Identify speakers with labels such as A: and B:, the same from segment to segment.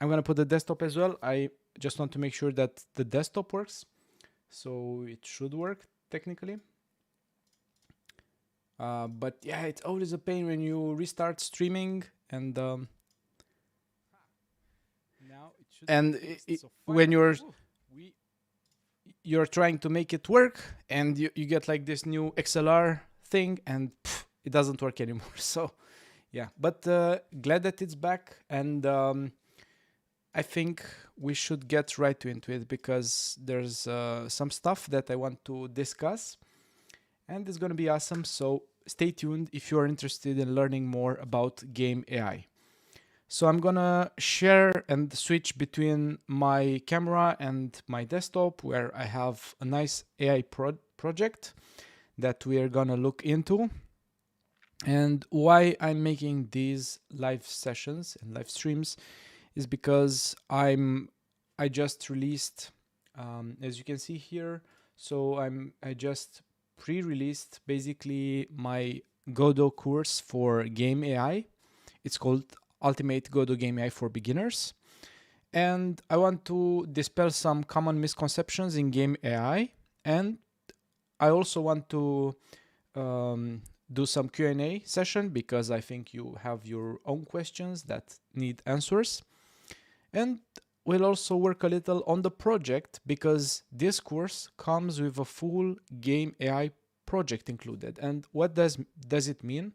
A: I'm gonna put the desktop as well. I just want to make sure that the desktop works. So it should work technically. But yeah, it's always a pain when you restart streaming and when you're trying to make it work and you get like this new XLR thing and it doesn't work anymore. So yeah, but glad that it's back, and I think we should get right into it because there's some stuff that I want to discuss and it's going to be awesome. So stay tuned if you're interested in learning more about Game AI. So I'm gonna share and switch between my camera and my desktop, where I have a nice AI project that we are gonna look into. And why I'm making these live sessions and live streams is because I just released, as you can see here. So I just pre-released basically my Godot course for Game AI. It's called Ultimate Godot Game AI for Beginners. And I want to dispel some common misconceptions in Game AI. And I also want to do some Q&A session because I think you have your own questions that need answers. And we'll also work a little on the project because this course comes with a full Game AI project included. And what does it mean?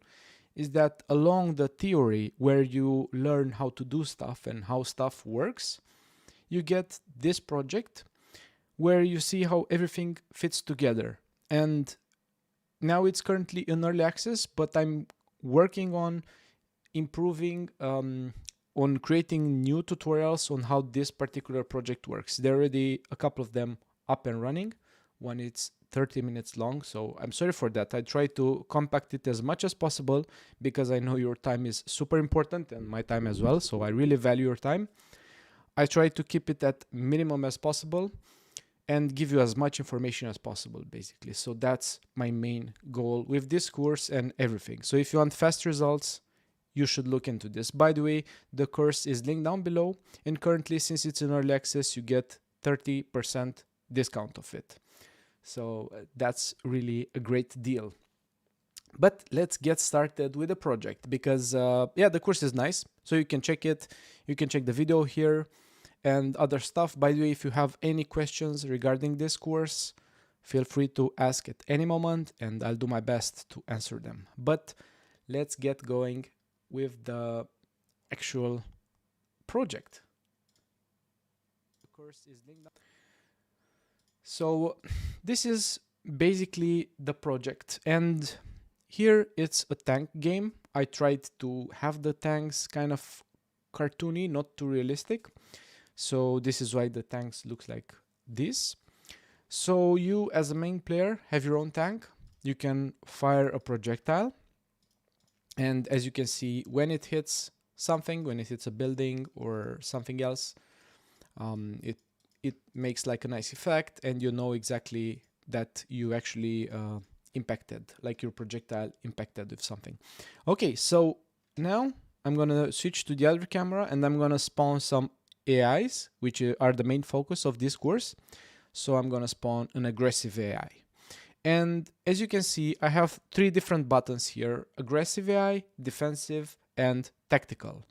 A: Is that along the theory where you learn how to do stuff and how stuff works, you get this project where you see how everything fits together. And now it's currently in early access, but I'm working on improving, on creating new tutorials on how this particular project works. There are already a couple of them up and running. One is 30 minutes long, so I'm sorry for that. I try to compact it as much as possible because I know your time is super important and my time as well, so I really value your time. I try to keep it at minimum as possible and give you as much information as possible, basically. So that's my main goal with this course and everything. So if you want fast results, you should look into this. By the way, the course is linked down below, and currently, since it's in early access, you get 30% discount of it. So that's really a great deal. But let's get started with the project because yeah, the course is nice. So you can check it. You can check the video here and other stuff. By the way, if you have any questions regarding this course, feel free to ask at any moment and I'll do my best to answer them. But let's get going with the actual project. The course is linked down. So this is basically the project, and here it's a tank game. I tried to have the tanks kind of cartoony, not too realistic. So this is why the tanks looks like this. So you as a main player have your own tank. You can fire a projectile. And as you can see, when it hits something, when it hits a building or something else, it makes like a nice effect, and you know exactly that you actually impacted, like your projectile impacted with something. Okay, so now I'm gonna switch to the other camera and I'm gonna spawn some AIs, which are the main focus of this course. So I'm gonna spawn an aggressive AI. And as you can see, I have 3 different buttons here: aggressive AI, defensive, and tactical.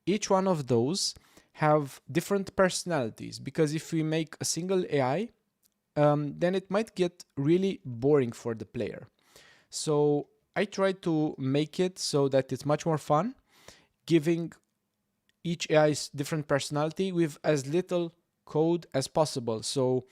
A: Each one of those have different personalities, because if we make a single AI, then it might get really boring for the player. So I try to make it so that it's much more fun, giving each AI's different personality with as little code as possible. So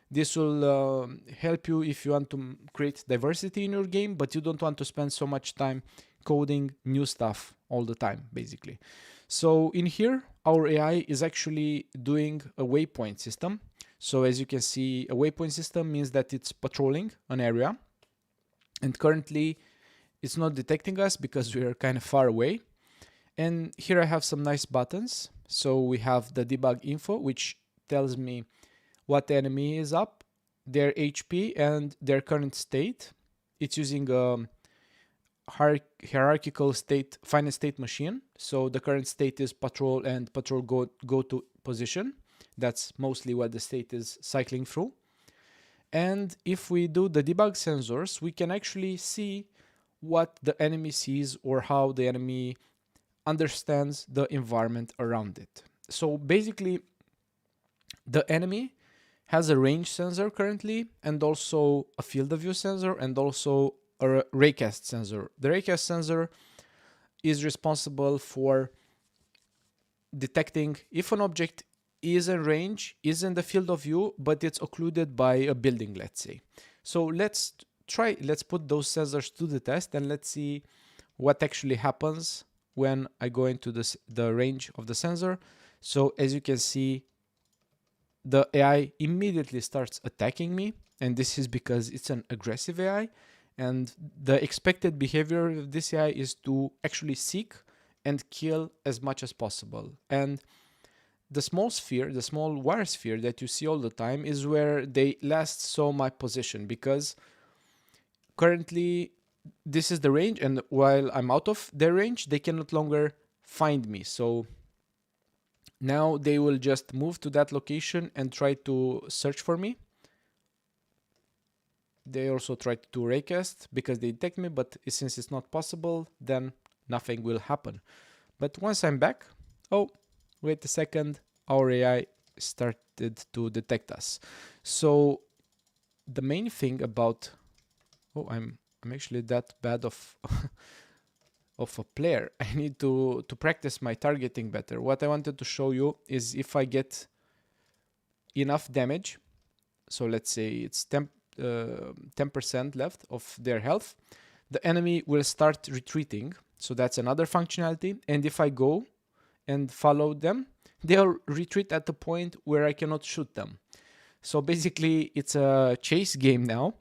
A: this will help you if you want to create diversity in your game, but you don't want to spend so much time coding new stuff all the time, basically. So in here, our AI is actually doing a waypoint system. So as you can see, a waypoint system means that it's patrolling an area. And currently, it's not detecting us because we are kind of far away. And here I have some nice buttons. So we have the debug info, which tells me what enemy is up, their HP, and their current state. It's using hierarchical state, finite state machine. So the current state is patrol, and patrol go to position. That's mostly what the state is cycling through. And if we do the debug sensors, we can actually see what the enemy sees or how the enemy understands the environment around it. So basically, the enemy has a range sensor currently, and also a field of view sensor, and also a Raycast sensor. The Raycast sensor is responsible for detecting if an object is in range, is in the field of view, but it's occluded by a building, let's say. So let's put those sensors to the test, and let's see what actually happens when I go into the range of the sensor. So as you can see, the AI immediately starts attacking me, and this is because it's an aggressive AI, and the expected behavior of this AI is to actually seek and kill as much as possible. And the small sphere, the small wire sphere that you see all the time, is where they last saw my position, because currently this is the range, and while I'm out of their range, they can no longer find me. So now they will just move to that location and try to search for me. They also try to do raycast because they detect me, but since it's not possible, then nothing will happen. But once I'm back, oh, wait a second, our AI started to detect us. So the main thing about, oh, I'm actually that bad of of a player. I need to practice my targeting better. What I wanted to show you is if I get enough damage, so let's say it's 10% left of their health, the enemy will start retreating. So that's another functionality. And if I go and follow them, they'll retreat at the point where I cannot shoot them. So basically it's a chase game now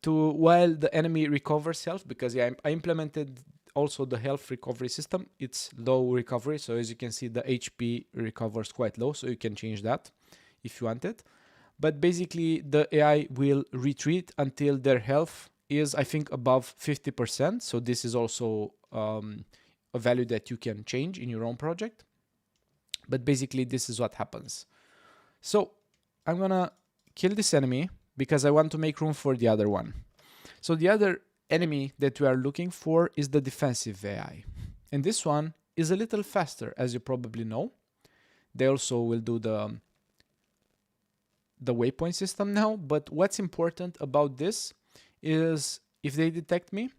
A: while the enemy recovers health, because I implemented also the health recovery system. It's low recovery. So as you can see, the HP recovers quite low. So you can change that if you want it. But basically the AI will retreat until their health is, I think, above 50%. So this is also a value that you can change in your own project. But basically this is what happens. So I'm gonna kill this enemy because I want to make room for the other one. So the other enemy that we are looking for is the defensive AI. And this one is a little faster, as you probably know. They also will do the waypoint system now. But what's important about this is if they detect me,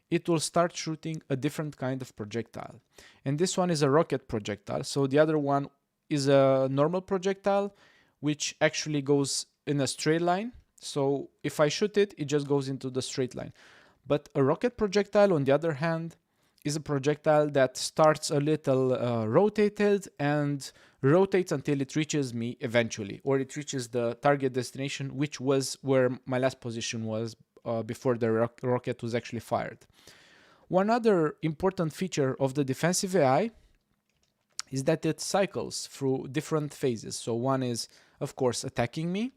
A: it will start shooting a different kind of projectile. And this one is a rocket projectile. So the other one is a normal projectile, which actually goes in a straight line. So if I shoot it, it just goes into the straight line. But a rocket projectile, on the other hand, is a projectile that starts a little rotated and rotates until it reaches me eventually, or it reaches the target destination, which was where my last position was before the rocket was actually fired. One other important feature of the defensive AI is that it cycles through different phases. So one is, of course, attacking me,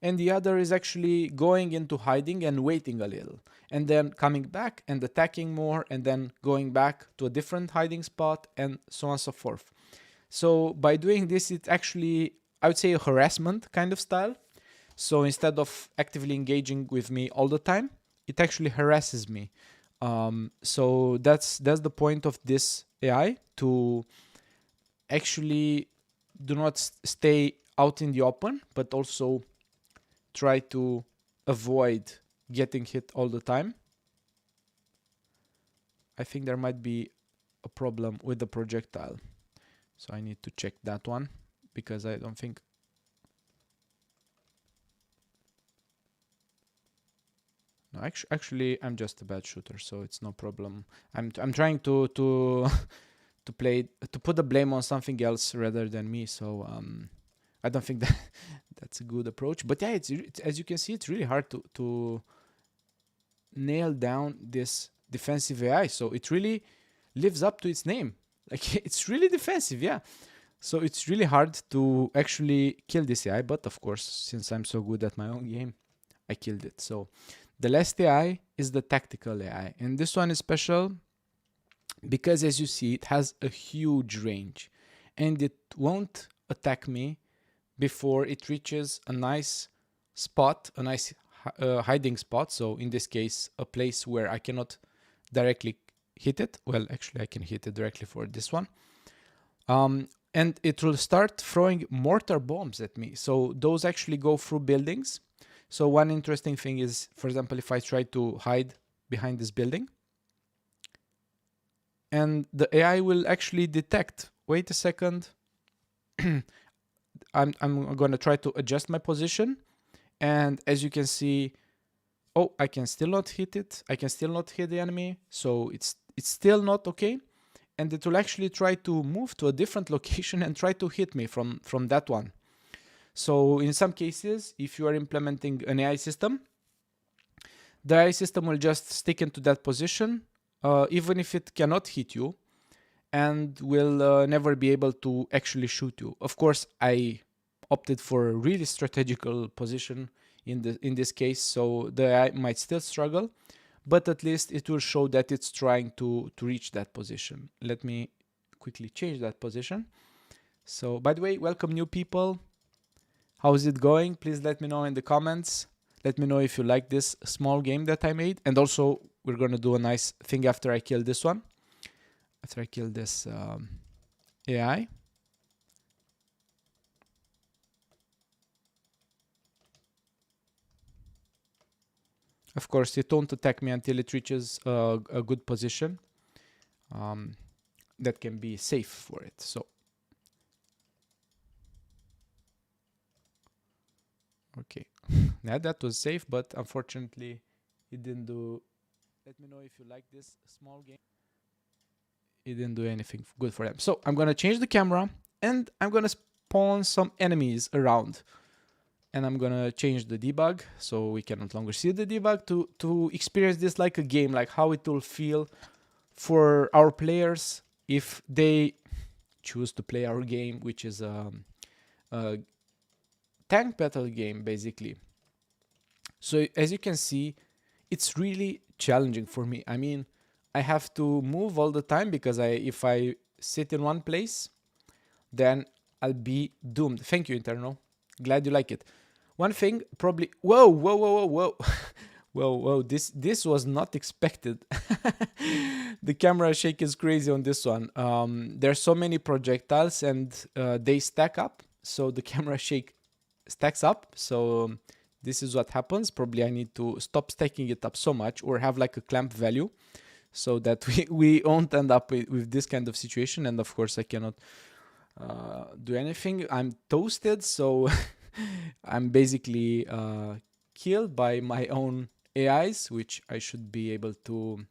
A: and the other is actually going into hiding and waiting a little, and then coming back and attacking more, and then going back to a different hiding spot, and so on and so forth. So by doing this, it's actually, I would say, a harassment kind of style. So instead of actively engaging with me all the time, it actually harasses me. So that's the point of this AI, to actually do not stay out in the open, but also try to avoid getting hit all the time. I think there might be a problem with the projectile. So I need to check that one, because I don't think... No, actually, I'm just a bad shooter, so it's no problem. I'm trying to put the blame on something else rather than me. So I don't think that's a good approach. But yeah, it's as you can see, it's really hard to nail down this defensive AI. So it really lives up to its name. Like, it's really defensive, yeah. So it's really hard to actually kill this AI. But of course, since I'm so good at my own game, I killed it. So The last AI is the tactical AI, and this one is special because, as you see, it has a huge range and it won't attack me before it reaches a nice spot, a nice hiding spot. So in this case, a place where I cannot directly hit it. Well, actually I can hit it directly for this one. And it will start throwing mortar bombs at me. So those actually go through buildings. So one interesting thing is, for example, if I try to hide behind this building, and the AI will actually detect, wait a second, I'm going to try to adjust my position. And as you can see, oh, I can still not hit it. I can still not hit the enemy. So it's still not okay. And it will actually try to move to a different location and try to hit me from that one. So in some cases, if you are implementing an AI system, the AI system will just stick into that position, even if it cannot hit you, and will never be able to actually shoot you. Of course, I opted for a really strategical position in this case, so the AI might still struggle, but at least it will show that it's trying to reach that position. Let me quickly change that position. So, by the way, welcome new people. How is it going? Please let me know in the comments. Let me know if you like this small game that I made. And also, we're going to do a nice thing after I kill this one. After I kill this AI. Of course, it won't attack me until it reaches a good position that can be safe for it. So, okay. Yeah, that was safe, but unfortunately, it didn't do. Let me know if you like this small game. It didn't do anything good for them. So I'm gonna change the camera and I'm gonna spawn some enemies around. And I'm gonna change the debug so we can no longer see the debug to experience this like a game, like how it will feel for our players if they choose to play our game, which is a tank battle game basically. So as you can see, it's really challenging for me. I mean, I have to move all the time because if I sit in one place, then I'll be doomed. Thank you, Interno. Glad you like it. One thing, probably. Whoa, whoa, whoa, whoa, whoa. Whoa, whoa. This was not expected. The camera shake is crazy on this one. There's so many projectiles and they stack up. So the camera shake stacks up. So this is what happens. Probably I need to stop stacking it up so much or have like a clamp value so that we won't end up with this kind of situation. And of course I cannot do anything. I'm toasted, so I'm basically killed by my own AIs, which I should be able to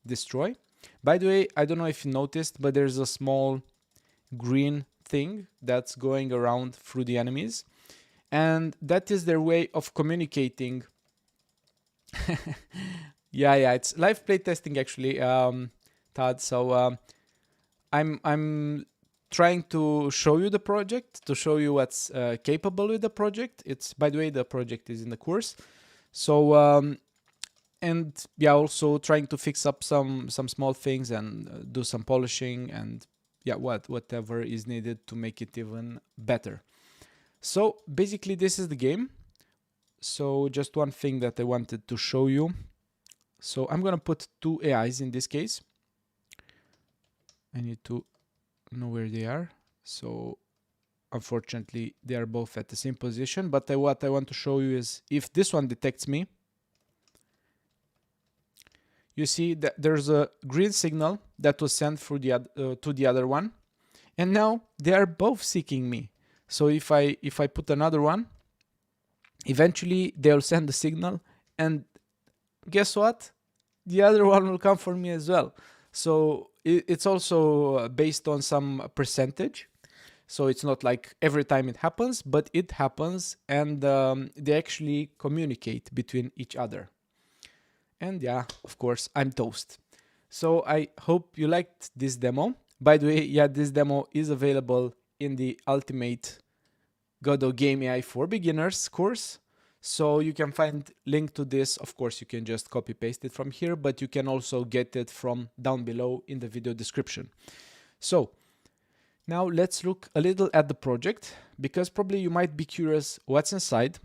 A: destroy. By the way, I don't know if you noticed, but there's a small green thing that's going around through the enemies, and that is their way of communicating. Yeah, it's live playtesting actually, Todd. So I'm trying to show you the project, to show you what's capable with the project. It's, by the way, the project is in the course. So and yeah, also trying to fix up some small things and do some polishing and yeah, whatever is needed to make it even better. So basically this is the game. So just one thing that I wanted to show you. So I'm gonna put two AIs in this case. I need to know where they are. So unfortunately they are both at the same position, but what I want to show you is if this one detects me, you see that there's a green signal that was sent through to the other one, and now they are both seeking me. So if I put another one, eventually they'll send the signal, and guess what? The other one will come for me as well. So it's also based on some percentage. So it's not like every time it happens, but it happens, and they actually communicate between each other. And yeah, of course, I'm toast. So I hope you liked this demo. By the way, yeah, this demo is available in the Ultimate Godot Game AI for Beginners course. So you can find link to this. Of course, you can just copy paste it from here, but you can also get it from down below in the video description. So now let's look a little at the project, because probably you might be curious what's inside.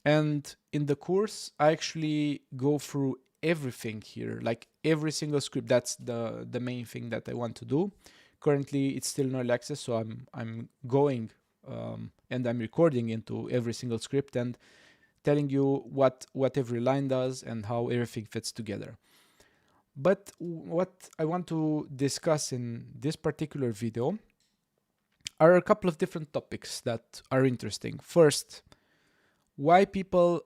A: And in the course, I actually go through everything here, like every single script. That's the main thing that I want to do. Currently, it's still in early access, so I'm going and I'm recording into every single script and telling you what every line does and how everything fits together. But what I want to discuss in this particular video are a couple of different topics that are interesting. First, why people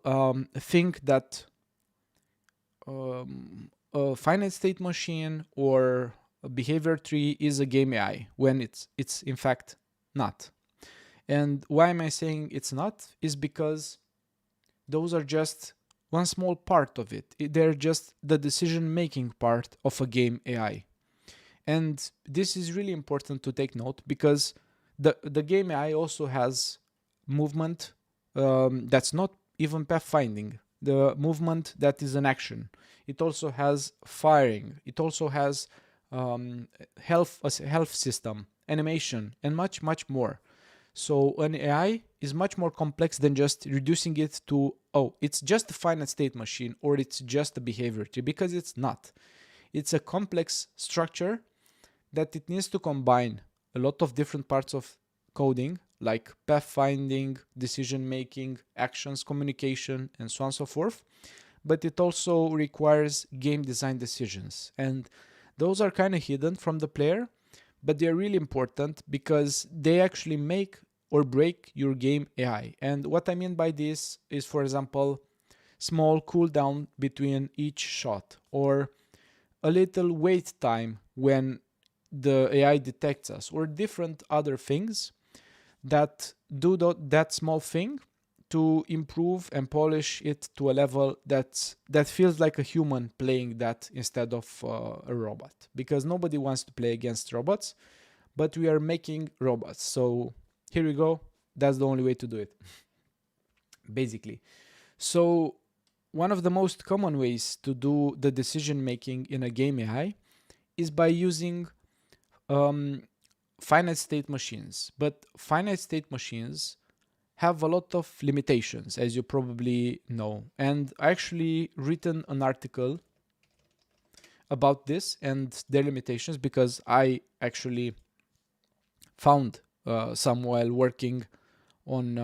A: think that a finite state machine or a behavior tree is a game AI when it's in fact not. And why am I saying it's not? Is because those are just one small part of it. They're just the decision-making part of a game AI. And this is really important to take note, because the game AI also has movement that's not even pathfinding, the movement that is an action. It also has firing. It also has a health system, animation, and much, much more. So an AI is much more complex than just reducing it to, oh, it's just a finite state machine or it's just a behavior tree, because it's not. It's a complex structure that it needs to combine a lot of different parts of coding, like pathfinding, decision making, actions, communication, and so on and so forth. But it also requires game design decisions. And those are kind of hidden from the player, but they're really important because they actually make or break your game AI. And what I mean by this is, for example, small cooldown between each shot, or a little wait time when the AI detects us, or different other things that do that small thing to improve and polish it to a level that feels like a human playing that instead of a robot, because nobody wants to play against robots, but we are making robots. So here we go. That's the only way to do it, basically. So one of the most common ways to do the decision making in a game AI is by using finite state machines. But finite state machines have a lot of limitations, as you probably know. And I actually written an article about this and their limitations, because I actually found some while working on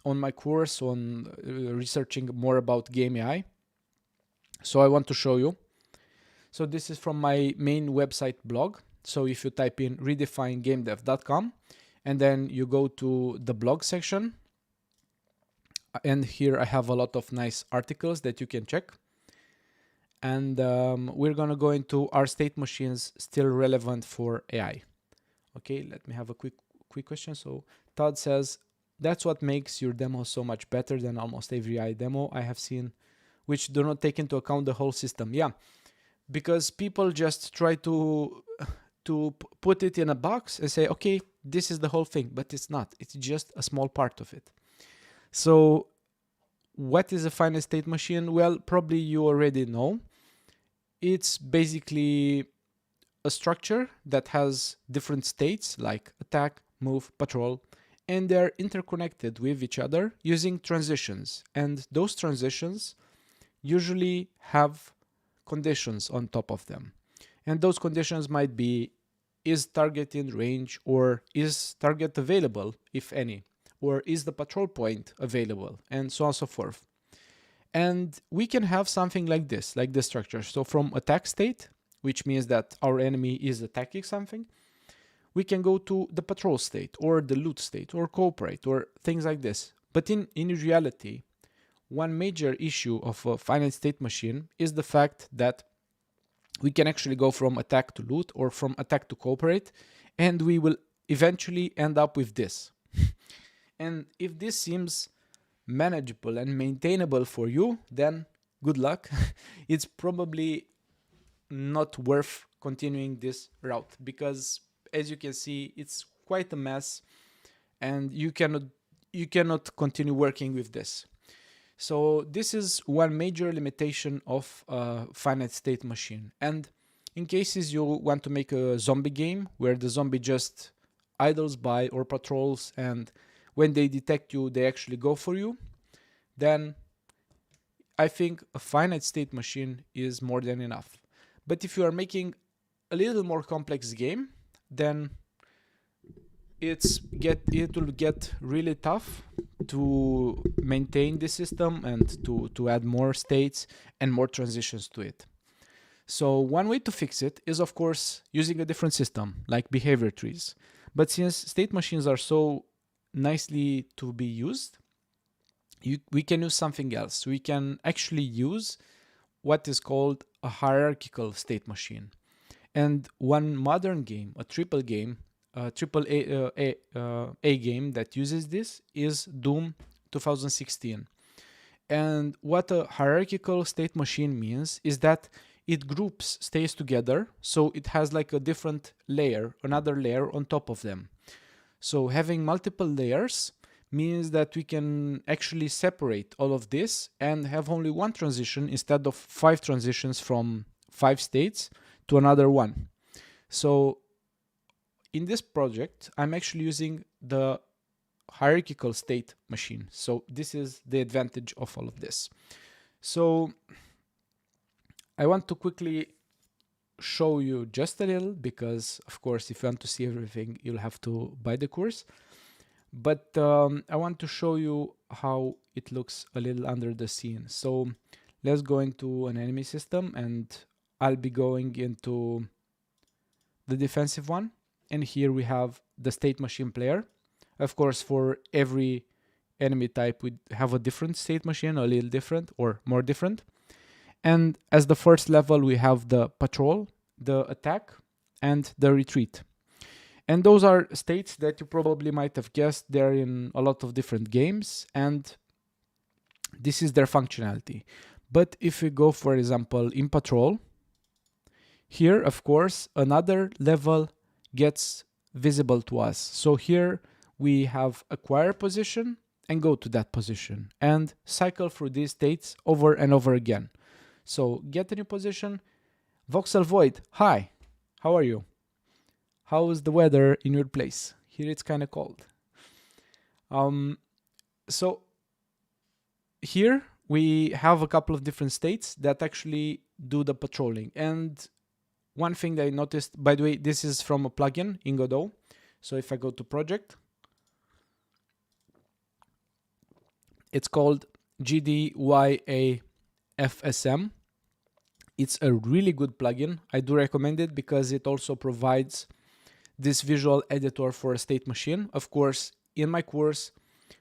A: my course on researching more about game AI. So I want to show you. So this is from my main website blog. So if you type in redefinegamedev.com and then you go to the blog section, and here I have a lot of nice articles that you can check. And we're gonna go into, are state machines still relevant for AI? Okay, let me have a quick question. So Todd says, that's what makes your demo so much better than almost every AI demo I have seen, which do not take into account the whole system. Yeah, because people just try to put it in a box and say, okay, this is the whole thing, but it's not. It's just a small part of it. So what is a finite state machine? Well, probably you already know. It's basically a structure that has different states like attack, move, patrol, and they're interconnected with each other using transitions. And those transitions usually have conditions on top of them. And those conditions might be, is target in range, or is target available, if any, or is the patrol point available, and so on and so forth. And we can have something like this, like this structure. So from attack state, which means that our enemy is attacking something, we can go to the patrol state, or the loot state, or cooperate, or things like this. But in reality, one major issue of a finite state machine is the fact that we can actually go from attack to loot, or from attack to cooperate, and we will eventually end up with this. And if this seems manageable and maintainable for you, then good luck. It's probably not worth continuing this route, because as you can see, it's quite a mess and you cannot continue working with this. So this is one major limitation of finite state machine. And in cases you want to make a zombie game where the zombie just idles by or patrols, and when they detect you, they actually go for you, then I think a finite state machine is more than enough. But if you are making a little more complex game, then it will get really tough to maintain the system and to add more states and more transitions to it. So one way to fix it is, of course, using a different system like behavior trees. But since state machines are so nicely to be used, we can use something else. We can actually use what is called a hierarchical state machine. And one modern game, a triple A game that uses this is Doom 2016. And what a hierarchical state machine means is that it groups states together, so it has like a different layer, another layer on top of them. So having multiple layers means that we can actually separate all of this and have only one transition instead of 5 transitions from 5 states to another one. So in this project, I'm actually using the hierarchical state machine. So this is the advantage of all of this. So I want to quickly show you just a little, because of course, if you want to see everything, you'll have to buy the course. But I want to show you how it looks a little under the scene. So let's go into an enemy system, and I'll be going into the defensive one. And here we have the state machine player. Of course, for every enemy type, we have a different state machine, a little different or more different. And as the first level, we have the patrol, the attack, and the retreat. And those are states that you probably might have guessed they're in a lot of different games, and this is their functionality. But if we go, for example, in patrol, here, of course, another level gets visible to us. So here we have acquire position and go to that position and cycle through these states over and over again. So get a new position. Voxel Void, hi, how are you? How is the weather in your place? Here it's kind of cold. So here we have a couple of different states that actually do the patrolling. And one thing that I noticed, by the way, this is from a plugin in Godot. So if I go to project, it's called HFSM. It's a really good plugin. I do recommend it because it also provides this visual editor for a state machine. Of course, in my course,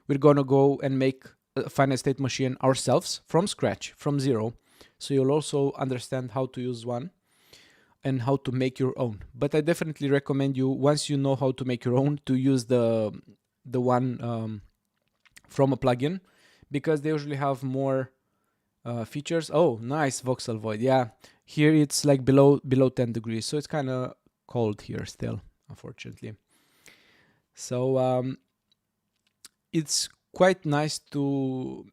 A: we're going to go and make a finite state machine ourselves from scratch, from zero. So you'll also understand how to use one and how to make your own. But I definitely recommend you, once you know how to make your own, to use the one from a plugin, because they usually have more features. Oh, nice, Voxel Void. Yeah, here it's like below 10 degrees, so it's kind of cold here still, unfortunately. So it's quite nice to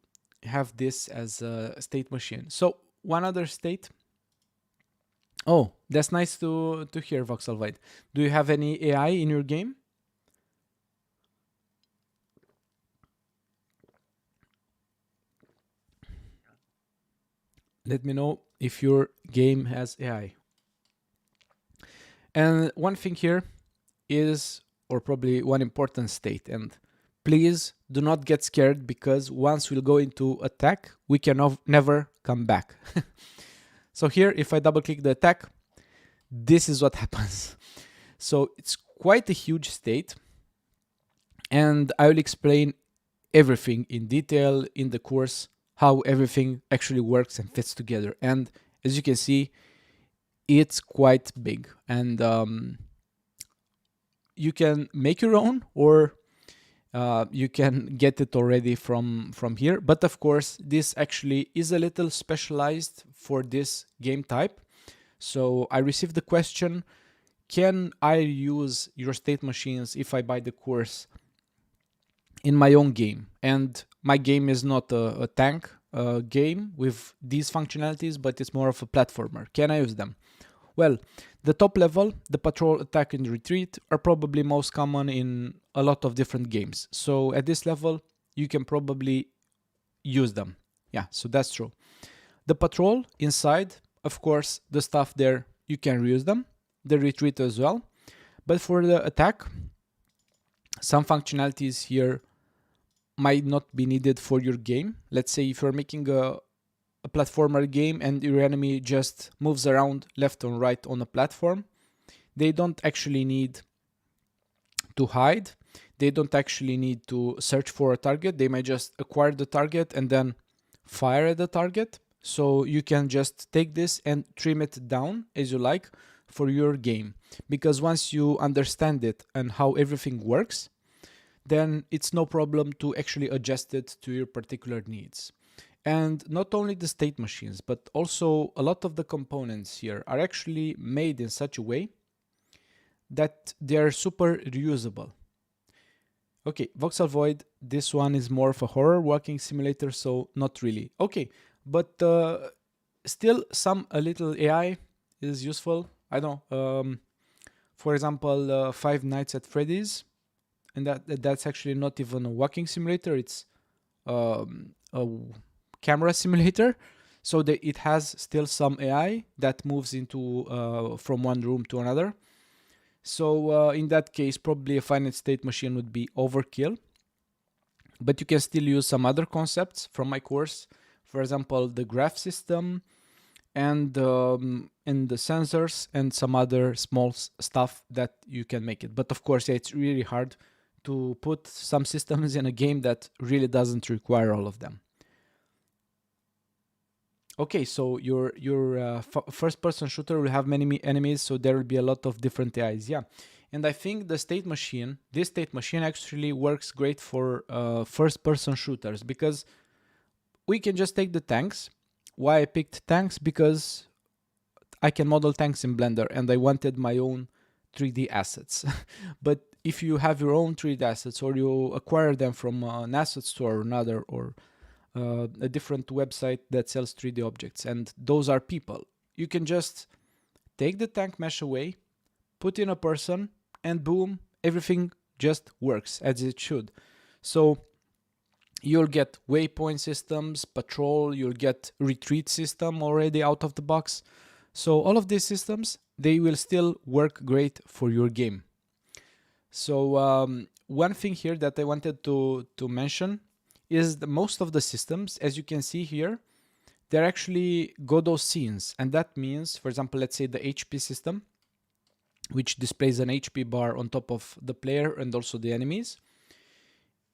A: have this as a state machine. So one other state. Oh, that's nice to hear, Voxel Void. Do you have any AI in your game? Let me know if your game has AI. And one thing here is, or probably one important state, and please do not get scared, because once we'll go into attack, we can never come back. So here, if I double click the attack, this is what happens. So it's quite a huge state, and I will explain everything in detail in the course, how everything actually works and fits together. And as you can see, it's quite big, and you can make your own, or you can get it already from here. But of course, this actually is a little specialized for this game type. So I received the question, can I use your state machines if I buy the course in my own game? And my game is not a tank game with these functionalities, but it's more of a platformer. Can I use them? Well, the top level, the patrol, attack, and retreat are probably most common in a lot of different games. So at this level, you can probably use them. Yeah, so that's true. The patrol inside, of course, the stuff there, you can reuse them. The retreat as well. But for the attack, some functionalities here might not be needed for your game. Let's say if you're making a platformer game and your enemy just moves around left and right on a platform, they don't actually need to hide. They don't actually need to search for a target. They might just acquire the target and then fire at the target. So you can just take this and trim it down as you like for your game. Because once you understand it and how everything works, then it's no problem to actually adjust it to your particular needs. And not only the state machines, but also a lot of the components here are actually made in such a way that they are super reusable. Okay, Voxel Void, this one is more of a horror walking simulator, so not really. Okay, but still a little AI is useful. I don't know, for example, Five Nights at Freddy's, and that's actually not even a walking simulator, it's a camera simulator, so that it has still some AI that moves into from one room to another. So in that case, probably a finite state machine would be overkill, but you can still use some other concepts from my course. For example, the graph system and the sensors and some other small stuff that you can make it. But of course, yeah, it's really hard to put some systems in a game that really doesn't require all of them. Okay, so your first-person shooter will have many enemies, so there will be a lot of different AIs. Yeah, and I think this state machine actually works great for first-person shooters because we can just take the tanks. Why I picked tanks? Because I can model tanks in Blender, and I wanted my own 3D assets. But if you have your own 3D assets, or you acquire them from an asset store or another, or a different website that sells 3D objects, and those are people, you can just take the tank mesh away, put in a person, and boom, everything just works as it should. So you'll get waypoint systems, patrol, you'll get retreat system already out of the box. So all of these systems, they will still work great for your game. So one thing here that I wanted to mention is that most of the systems, as you can see here, they're actually Godot scenes. And that means, for example, let's say the HP system, which displays an HP bar on top of the player and also the enemies,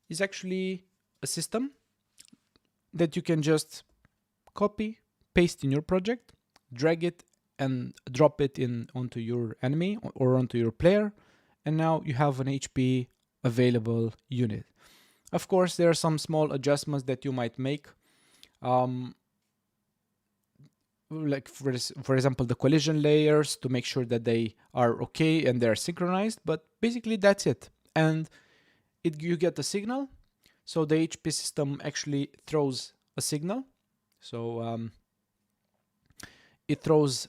A: is actually a system that you can just copy, paste in your project, drag it and drop it in onto your enemy or onto your player, and now you have an HP available unit. Of course, there are some small adjustments that you might make, like for example the collision layers, to make sure that they are okay and they're synchronized, but basically that's it. And you get a signal, so the HP system actually throws a signal. So it throws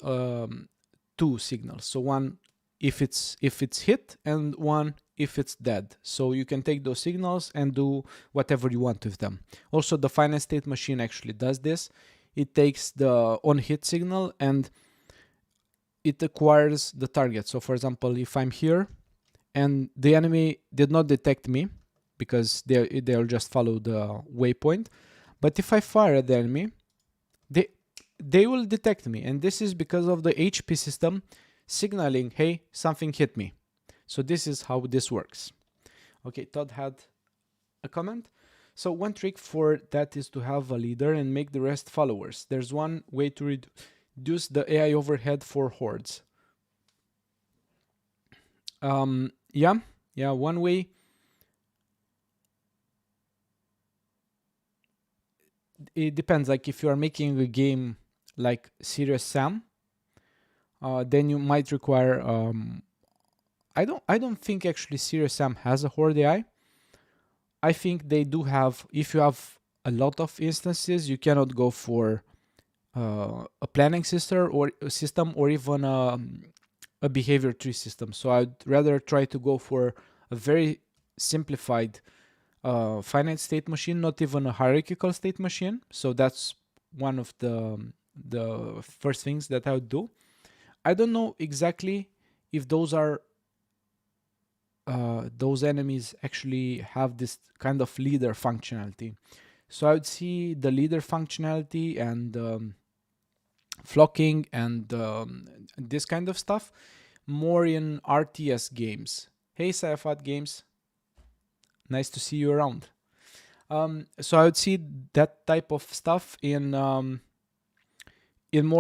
A: two signals, so one if it's hit and one if it's dead. So you can take those signals and do whatever you want with them. Also, the finite state machine actually does this. It takes the on hit signal and it acquires the target. So for example, if I'm here and the enemy did not detect me because they'll just follow the waypoint, but if I fire at the enemy, they will detect me, and this is because of the HP system signaling, hey, something hit me. So this is how this works. Okay, Todd had a comment. So one trick for that is to have a leader and make the rest followers. There's one way to reduce the AI overhead for hordes. Yeah, one way. It depends. Like if you are making a game like Serious Sam, then you might require. I don't think actually Serious Sam has a horde AI. I think they do have, if you have a lot of instances, you cannot go for a planning system or even a behavior tree system. So I'd rather try to go for a very simplified finite state machine, not even a hierarchical state machine. So that's one of the first things that I would do. I don't know exactly if those enemies actually have this kind of leader functionality. So I would see the leader functionality and flocking and this kind of stuff more in RTS games. Hey, Sayafat Games, nice to see you around. So I would see that type of stuff in more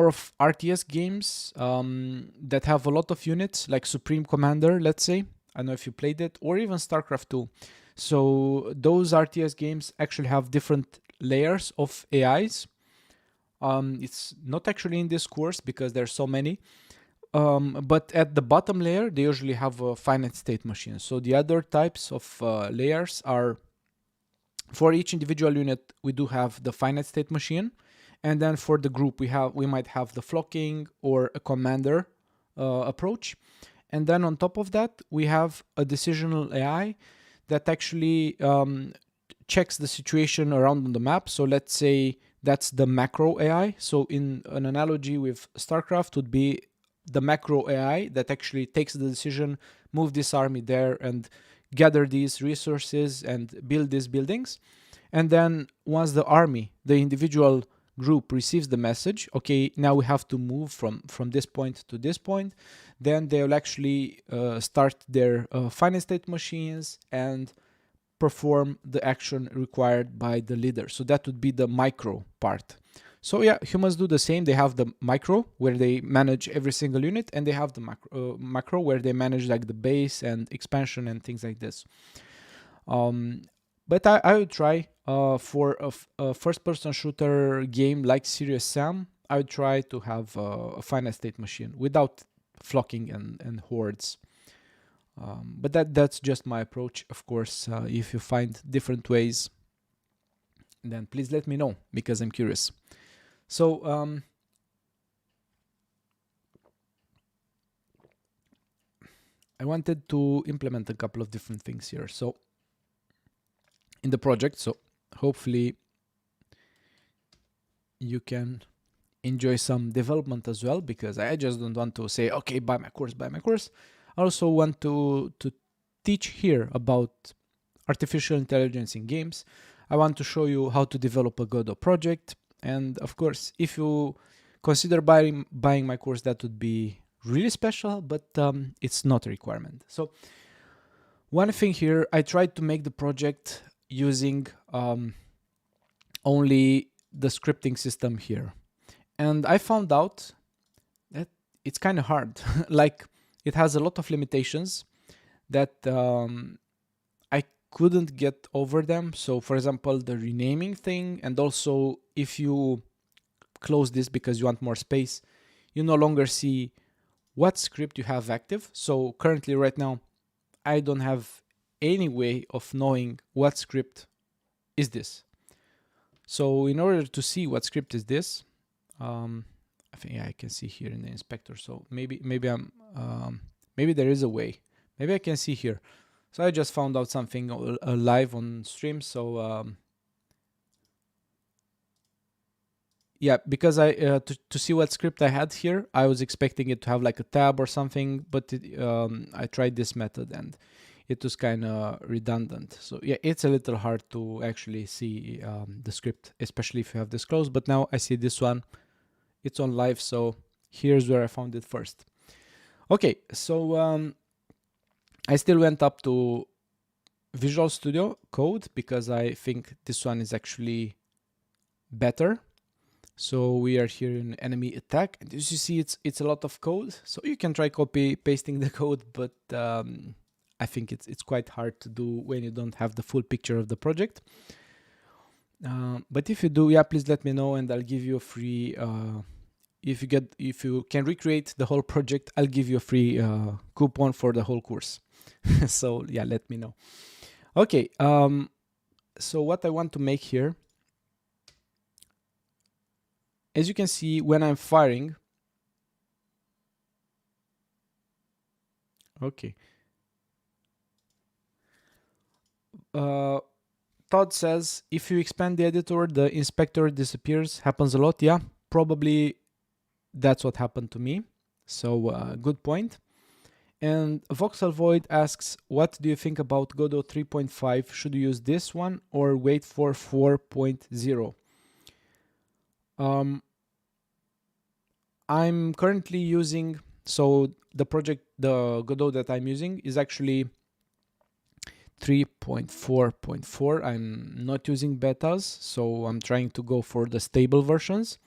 A: of RTS games that have a lot of units, like Supreme Commander, let's say. I don't know if you played it, or even StarCraft 2. So those RTS games actually have different layers of AIs. It's not actually in this course because there's so many. But at the bottom layer, they usually have a finite state machine. So the other types of layers are, for each individual unit, we do have the finite state machine. And then for the group, we might have the flocking or a commander approach. And then on top of that, we have a decisional AI that actually checks the situation around on the map. So let's say that's the macro AI. So in an analogy with StarCraft would be the macro AI that actually takes the decision, move this army there and gather these resources and build these buildings. And then once the army, the individual group receives the message, okay, now we have to move from this point to this point, then they'll actually start their finite state machines and perform the action required by the leader. So that would be the micro part. So yeah, humans do the same. They have the micro where they manage every single unit, and they have the macro where they manage like the base and expansion and things like this. But I would try for a first-person shooter game like Serious Sam, I would try to have a finite state machine without flocking and hordes. But that's just my approach. Of course, if you find different ways, then please let me know because I'm curious. So I wanted to implement a couple of different things here. So in the project, so hopefully you can enjoy some development as well, because I just don't want to say, okay, buy my course. I also want to teach here about artificial intelligence in games. I want to show you how to develop a Godot project. And of course, if you consider buying my course, that would be really special, but it's not a requirement. So one thing here, I tried to make the project using only the scripting system here. And I found out that it's kind of hard. Like, it has a lot of limitations that I couldn't get over them. So for example, the renaming thing, and also if you close this because you want more space, you no longer see what script you have active. So currently right now, I don't have any way of knowing what script is this. So in order to see what script is this, I think I can see here in the inspector. So maybe there is a way. Maybe I can see here. So I just found out something live on stream. So yeah, because I to see what script I had here, I was expecting it to have like a tab or something, but I tried this method and it was kind of redundant. So yeah, it's a little hard to actually see the script, especially if you have this closed. But now I see this one. It's on live, so here's where I found it first. Okay, so I still went up to Visual Studio Code because I think this one is actually better. So we are here in enemy attack, and as you see, it's a lot of code. So you can try copy pasting the code, but I think it's quite hard to do when you don't have the full picture of the project. But if you do, yeah, please let me know, and I'll give you a free. If you can recreate the whole project, I'll give you a free coupon for the whole course. So yeah, let me know. Okay. So what I want to make here, as you can see, when I'm firing, okay. Todd says, if you expand the editor, the inspector disappears. Happens a lot. Yeah, probably that's what happened to me. So good point. And Voxel Void asks, what do you think about Godot 3.5? Should you use this one or wait for 4.0? I'm currently using, so the Godot that I'm using is actually 3.4.4. I'm not using betas, so I'm trying to go for the stable versions.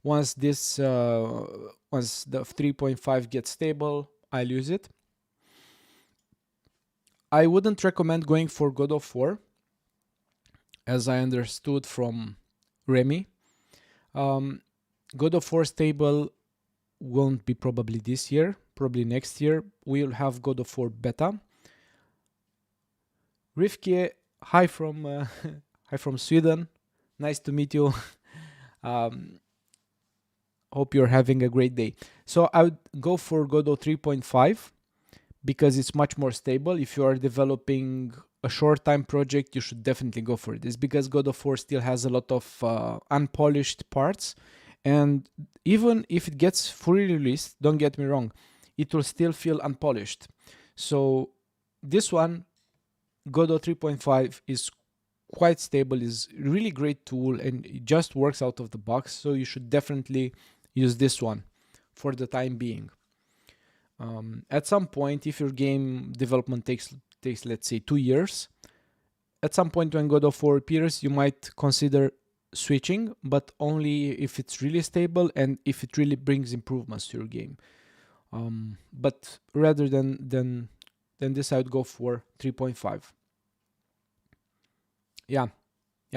A: Once the 3.5 gets stable, I'll use it. I wouldn't recommend going for Godot 4, as I understood from Remy. Godot 4 stable won't be probably this year, probably next year. We'll have Godot 4 beta. Rivke, hi from hi from Sweden. Nice to meet you. Hope you're having a great day. So I would go for Godot 3.5 because it's much more stable. If you are developing a short time project, you should definitely go for it. It's because Godot 4 still has a lot of unpolished parts, and even if it gets fully released, don't get me wrong, it will still feel unpolished. So this one, Godot 3.5, is quite stable, is really great tool, and it just works out of the box. So you should definitely use this one for the time being. At some point, if your game development takes let's say 2 years, at some point when Godot 4 appears, you might consider switching, but only if it's really stable and if it really brings improvements to your game. But rather than this, I would go for 3.5. Yeah,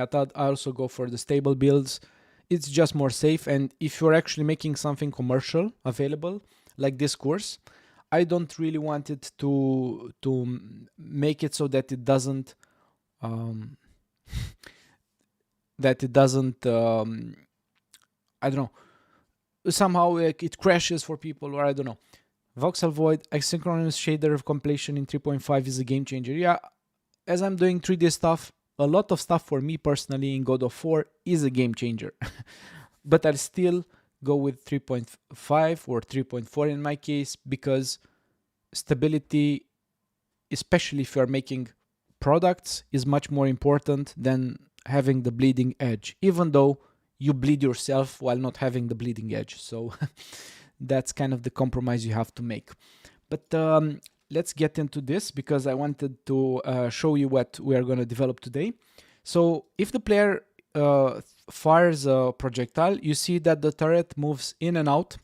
A: Todd, I also go for the stable builds. It's just more safe, and if you're actually making something commercial available, like this course, I don't really want it to make it so that it doesn't I don't know, somehow like it crashes for people, or I don't know. Voxel Void, asynchronous shader compilation in 3.5 is a game changer. Yeah, as I'm doing 3D stuff, a lot of stuff for me personally in Godot 4 is a game changer. But I'll still go with 3.5 or 3.4 in my case, because stability, especially if you're making products, is much more important than having the bleeding edge, even though you bleed yourself while not having the bleeding edge. So that's kind of the compromise you have to make. But let's get into this, because I wanted to show you what we are going to develop today. So if the player fires a projectile, you see that the turret moves in and out.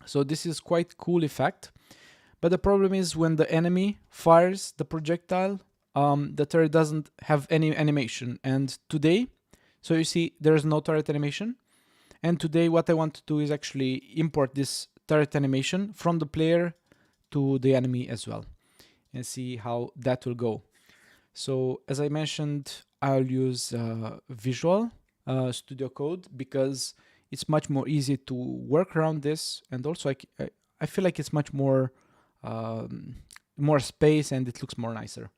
A: So this is quite cool effect. But the problem is when the enemy fires the projectile, the turret doesn't have any animation. And today, so you see there's no turret animation. And today what I want to do is actually import this turret animation from the player to the enemy as well, and see how that will go. So as I mentioned, I'll use Visual Studio Code because it's much more easy to work around this, and also I feel like it's much more more space and it looks more nicer.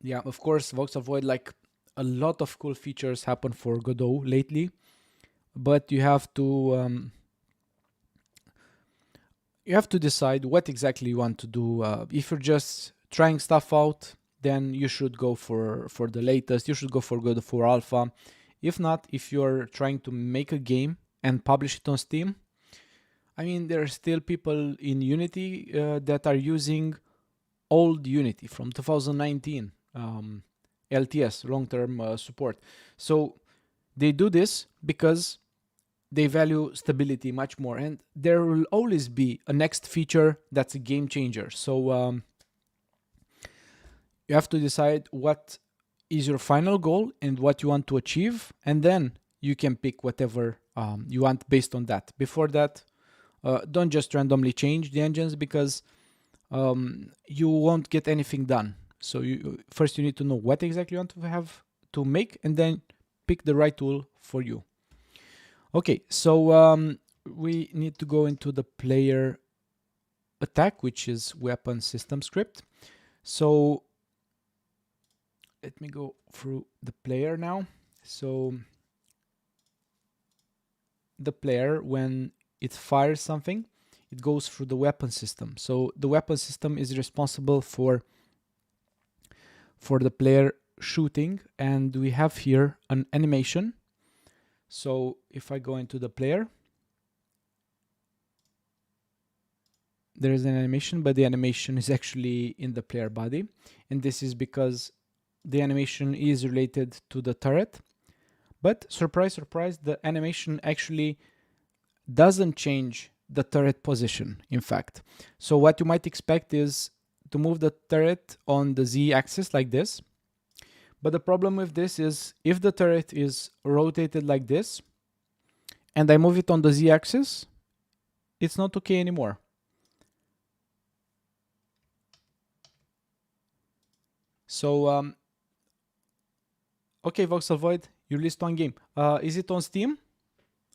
A: Yeah, of course, Voxel Void, like a lot of cool features happen for Godot lately, but you have to decide what exactly you want to do. If you're just trying stuff out, then you should go for the latest. You should go for Godot 4 Alpha. If not, if you're trying to make a game and publish it on Steam, I mean, there are still people in Unity that are using old Unity from 2019, LTS, long-term support. So they do this because they value stability much more, and there will always be a next feature that's a game changer. So you have to decide what is your final goal and what you want to achieve, and then you can pick whatever you want based on that. Before that, don't just randomly change the engines, because you won't get anything done. So first you need to know what exactly you want to have to make, and then pick the right tool for you. Okay, so we need to go into the player attack, which is weapon system script. So let me go through the player now. So the player, when it fires something, it goes through the weapon system. So the weapon system is responsible for the player shooting, and we have here an animation. So if I go into the player, there is an animation, but the animation is actually in the player body, and this is because the animation is related to the turret. But surprise, surprise, the animation actually doesn't change the turret position, in fact. So what you might expect is to move the turret on the Z-axis like this. But the problem with this is if the turret is rotated like this and I move it on the Z-axis, it's not okay anymore. So, okay, Voxel Void, you released one game. Is it on Steam?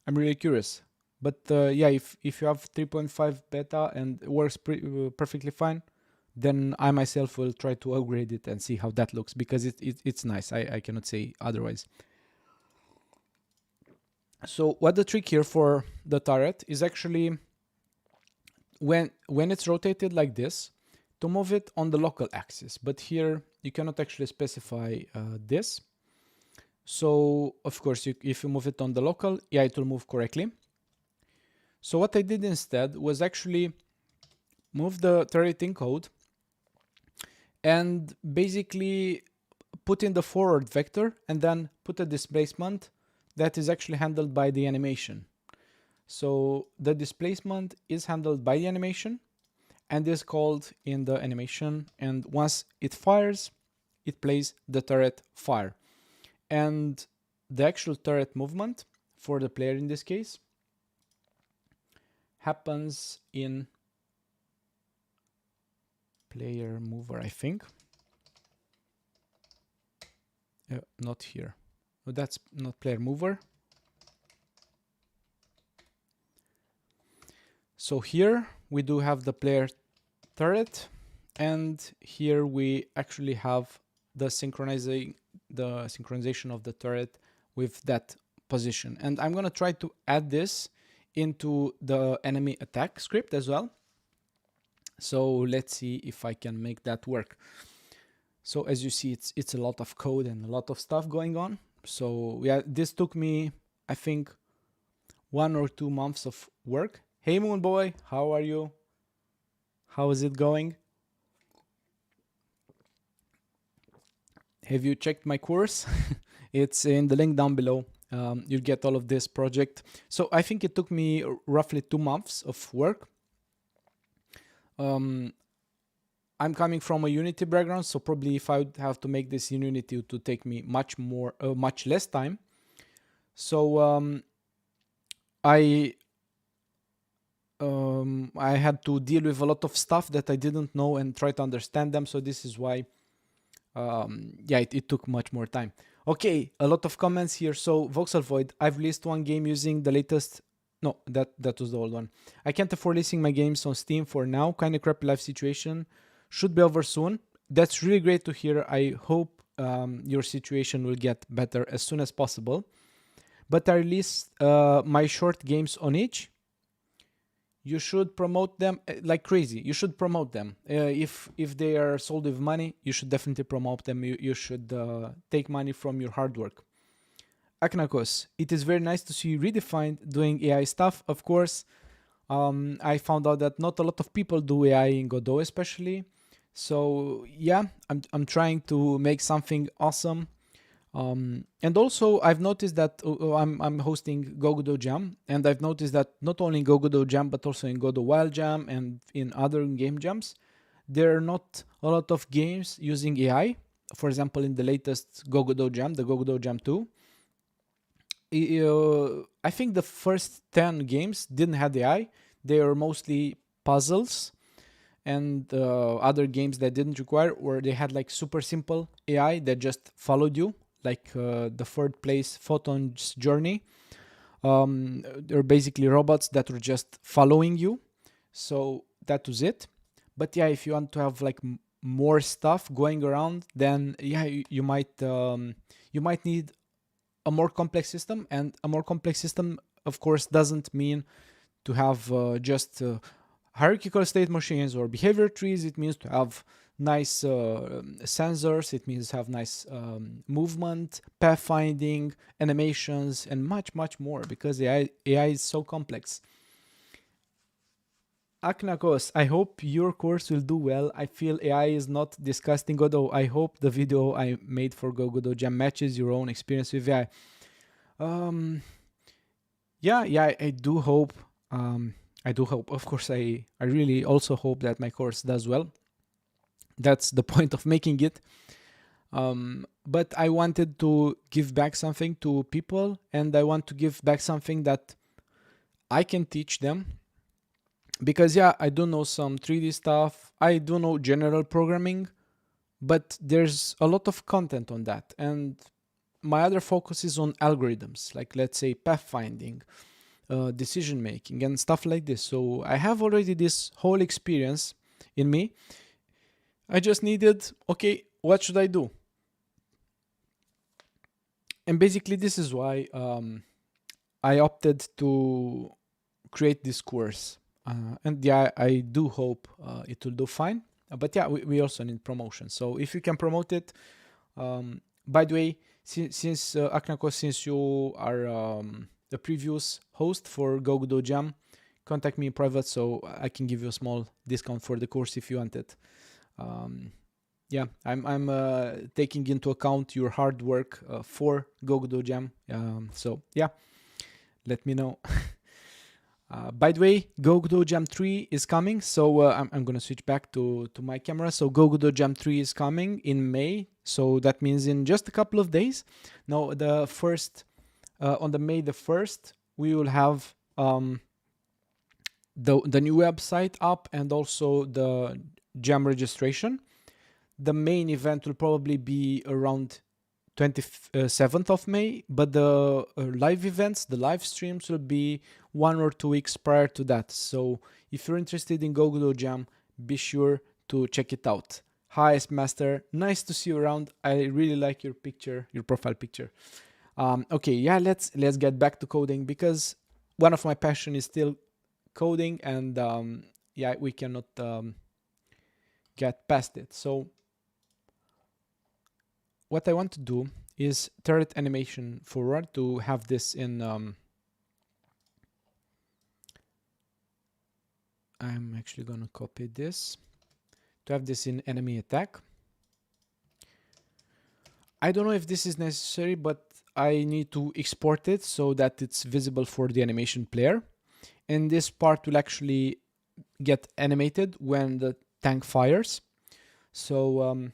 A: I'm really curious. But yeah, if you have 3.5 beta and it works perfectly fine, then I myself will try to upgrade it and see how that looks, because it's nice. I cannot say otherwise. So what the trick here for the turret is actually when it's rotated like this, to move it on the local axis. But here you cannot actually specify this. So of course, if you move it on the local, yeah, it will move correctly. So what I did instead was actually move the turret encode and basically put in the forward vector and then put a displacement that is actually handled by the animation. So the displacement is handled by the animation and is called in the animation, and once it fires, it plays the turret fire. And the actual turret movement for the player in this case happens in player mover, I think. Not here. Oh, that's not player mover. So here we do have the player turret, and here we actually have the synchronization of the turret with that position. And I'm gonna try to add this into the enemy attack script as well. So let's see if I can make that work. So as you see, it's a lot of code and a lot of stuff going on. So yeah, this took me, I think, 1 or 2 months of work. Hey Moon Boy, how are you? How is it going? Have you checked my course? It's in the link down below. You'll get all of this project. So I think it took me roughly 2 months of work. I'm coming from a Unity background, so probably if I would have to make this in Unity, it would take me much less time. So I had to deal with a lot of stuff that I didn't know and try to understand them. So this is why, yeah, it took much more time. Okay, a lot of comments here. So Voxel Void, I've released one game using the latest. No, that was the old one. I can't afford releasing my games on Steam for now. Kind of crappy life situation. Should be over soon. That's really great to hear. I hope your situation will get better as soon as possible. But I released my short games on itch. You should promote them like crazy. You should promote them. If they are sold with money, you should definitely promote them. You should take money from your hard work. Aknakos, it is very nice to see you Redefined doing AI stuff. Of course, I found out that not a lot of people do AI in Godot especially. So yeah, I'm trying to make something awesome. And also I've noticed that I'm hosting Godot Jam, and I've noticed that not only in Godot Jam but also in Godot Wild Jam and in other game jams, there are not a lot of games using AI. For example, in the latest Godot Jam, the Godot Jam 2, I think the first 10 games didn't have AI. They were mostly puzzles, and other games that didn't require, or they had like super simple AI that just followed you, like the third place Photon's Journey. They're basically robots that were just following you. So that was it. But yeah, if you want to have like more stuff going around, then yeah, you might need a more complex system. And a more complex system, of course, doesn't mean to have just hierarchical state machines or behavior trees. It means to have nice sensors. It means to have nice movement, pathfinding, animations, and much, much more, because AI is so complex. Aknakos, I hope your course will do well. I feel AI is not discussed in Godot. I hope the video I made for Godot Jam matches your own experience with AI. Yeah, I do hope. I do hope. Of course, I really also hope that my course does well. That's the point of making it. But I wanted to give back something to people, and I want to give back something that I can teach them. Because yeah, I do know some 3D stuff. I do know general programming, but there's a lot of content on that. And my other focus is on algorithms, like let's say pathfinding, decision making, and stuff like this. So I have already this whole experience in me. I just needed, okay, what should I do? And basically this is why I opted to create this course. And yeah, I do hope it will do fine. But yeah, we also need promotion. So if you can promote it, by the way, since Aknako, since you are the previous host for Godot Jam, contact me in private so I can give you a small discount for the course if you want it. Yeah, I'm taking into account your hard work for Godot Jam. So yeah, let me know. By the way, Godot Jam 3 is coming, so I'm gonna switch back to my camera. So Godot Jam 3 is coming in May, so that means in just a couple of days. Now, the first on the May the 1st, we will have the new website up and also the Jam registration. The main event will probably be around 27th of May, but the live events, the live streams will be 1 or 2 weeks prior to that. So if you're interested in Godot Jam, be sure to check it out. Hi, Master. Nice to see you around. I really like your picture, your profile picture. Okay, yeah, let's get back to coding, because one of my passion is still coding, and yeah, we cannot get past it. So what I want to do is turret animation forward to have this in I'm actually going to copy this to have this in enemy attack. I don't know if this is necessary, but I need to export it so that it's visible for the animation player. And this part will actually get animated when the tank fires. So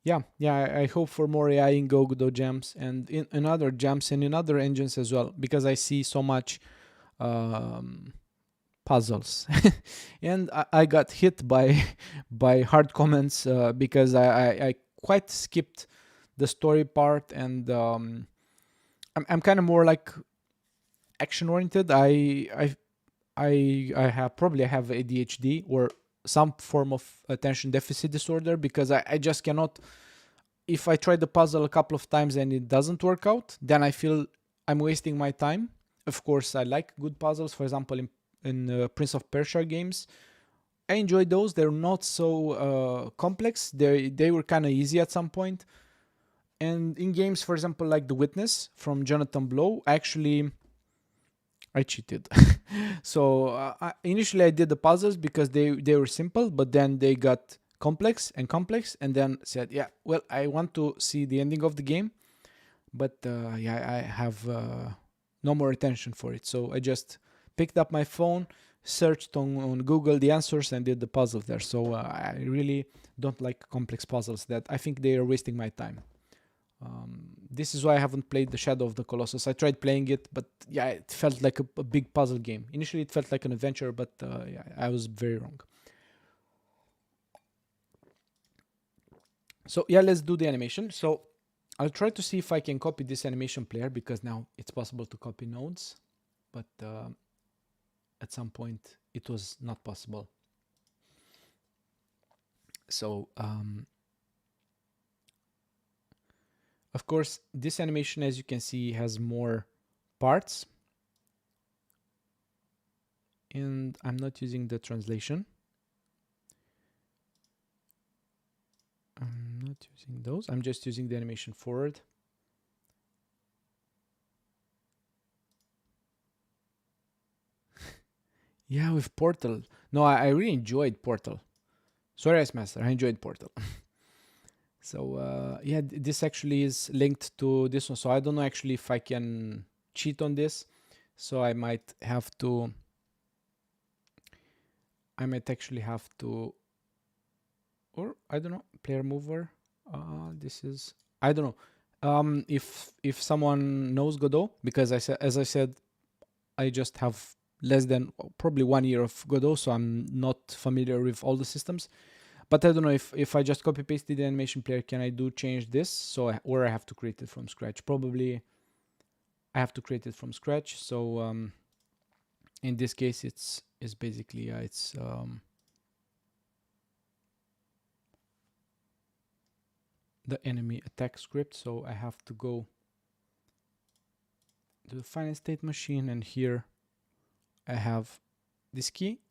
A: yeah, I hope for more AI in Godot jams and in other jams and in other engines as well, because I see so much puzzles. And I got hit by hard comments because I quite skipped the story part, and I'm kind of more like action oriented. I have ADHD or some form of attention deficit disorder, because I just cannot, if I try the puzzle a couple of times and it doesn't work out, then I feel I'm wasting my time. Of course, I like good puzzles. For example, in Prince of Persia games, I enjoy those. They're not so complex. They were kind of easy at some point. And in games, for example, like The Witness from Jonathan Blow, I cheated. So initially I did the puzzles because they were simple, but then they got complex, and then said, yeah, well, I want to see the ending of the game, but yeah, I have no more attention for it. So I just picked up my phone, searched on Google the answers, and did the puzzle there. So I really don't like complex puzzles. That I think they are wasting my time. This is why I haven't played the Shadow of the Colossus. I tried playing it, but yeah, it felt like a big puzzle game. Initially, it felt like an adventure, but yeah, I was very wrong. So yeah, let's do the animation. So I'll try to see if I can copy this animation player, because now it's possible to copy nodes, but at some point it was not possible. So of course, this animation, as you can see, has more parts, and I'm not using the translation. I'm not using those. I'm just using the animation forward. Yeah, with Portal. No, I really enjoyed Portal. Sorry, Ice Master, I enjoyed Portal. So yeah, this actually is linked to this one. So I don't know actually if I can cheat on this. So I might have to. I might actually have to, or I don't know, player mover. This is, I don't know. If someone knows Godot, because as I said, I just have less than probably 1 year of Godot, so I'm not familiar with all the systems. But I don't know if I just copy pasted the animation player, can I change this? So or I have to create it from scratch. Probably I have to create it from scratch. So in this case, it's basically it's the enemy attack script. So I have to go to the Finite state machine, and here I have this key,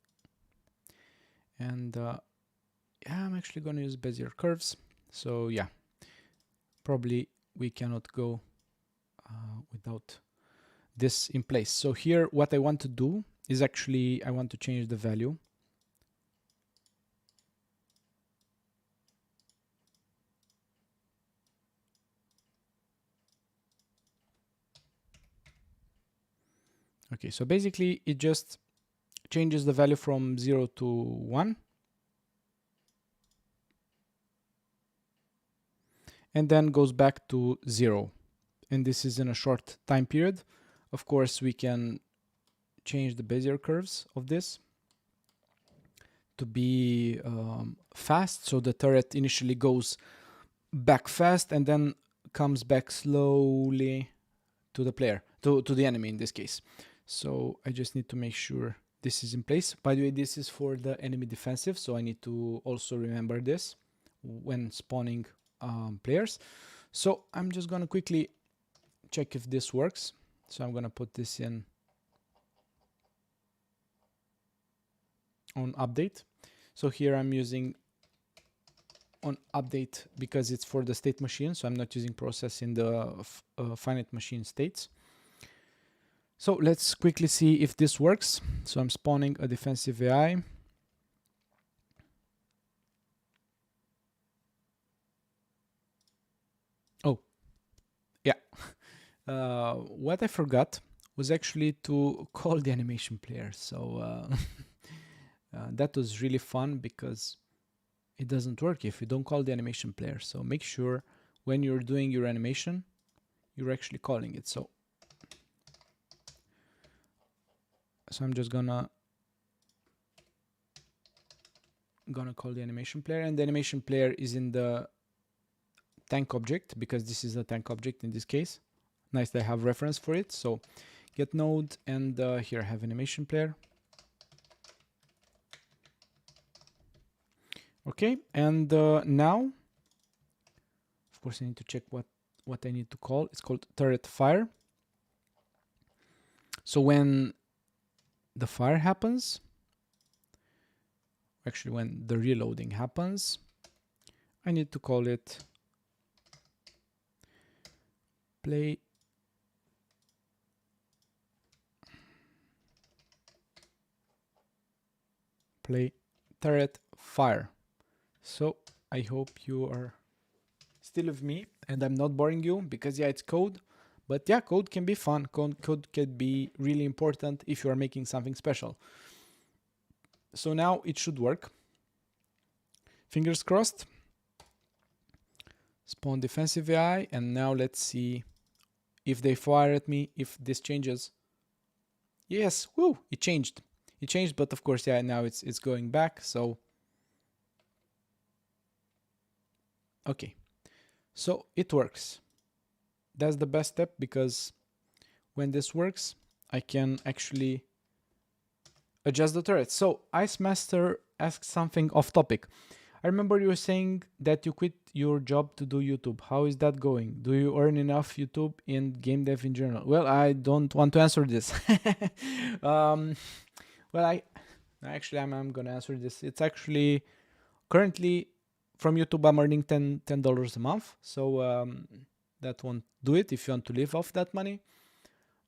A: and yeah, I'm actually going to use Bezier curves. So yeah, probably we cannot go without this in place. So here, what I want to do is actually, I want to change the value. Okay, so basically it just changes the value from 0 to 1. And then goes back to 0. And this is in a short time period. Of course, we can change the Bezier curves of this to be fast. So the turret initially goes back fast and then comes back slowly to the player, to the enemy in this case. So I just need to make sure this is in place. By the way, this is for the enemy defensive, so I need to also remember this when spawning players. So I'm just gonna quickly check if this works. So I'm gonna put this in on update. So here I'm using on update because it's for the state machine, so I'm not using process in the finite machine states. So let's quickly see if this works. So I'm spawning a defensive AI. Oh, yeah. What I forgot was actually to call the animation player. So that was really fun because it doesn't work if you don't call the animation player. So make sure when you're doing your animation, you're actually calling it. So I'm just gonna call the animation player, and the animation player is in the tank object because this is a tank object in this case. Nice, they have reference for it. So get node, and here I have animation player. Okay, and now, of course, I need to check what I need to call. It's called turret fire. So when the fire happens, actually when the reloading happens, I need to call it play turret fire. So I hope you are still with me and I'm not boring you, because yeah, it's code, but yeah, code can be fun. Code can be really important if you are making something special. So now it should work. Fingers crossed. Spawn defensive AI, and now let's see if they fire at me, if this changes. Yes, woo, it changed. It changed, but of course, yeah, now it's going back, so. Okay, so it works. That's the best step, because when this works, I can actually adjust the turret. So Ice Master asked something off topic. I remember you were saying that you quit your job to do YouTube. How is that going? Do you earn enough YouTube in game dev in general? Well, I don't want to answer this. Well, I'm gonna answer this. It's actually currently from YouTube I'm earning $10 a month. So that won't do it if you want to live off that money.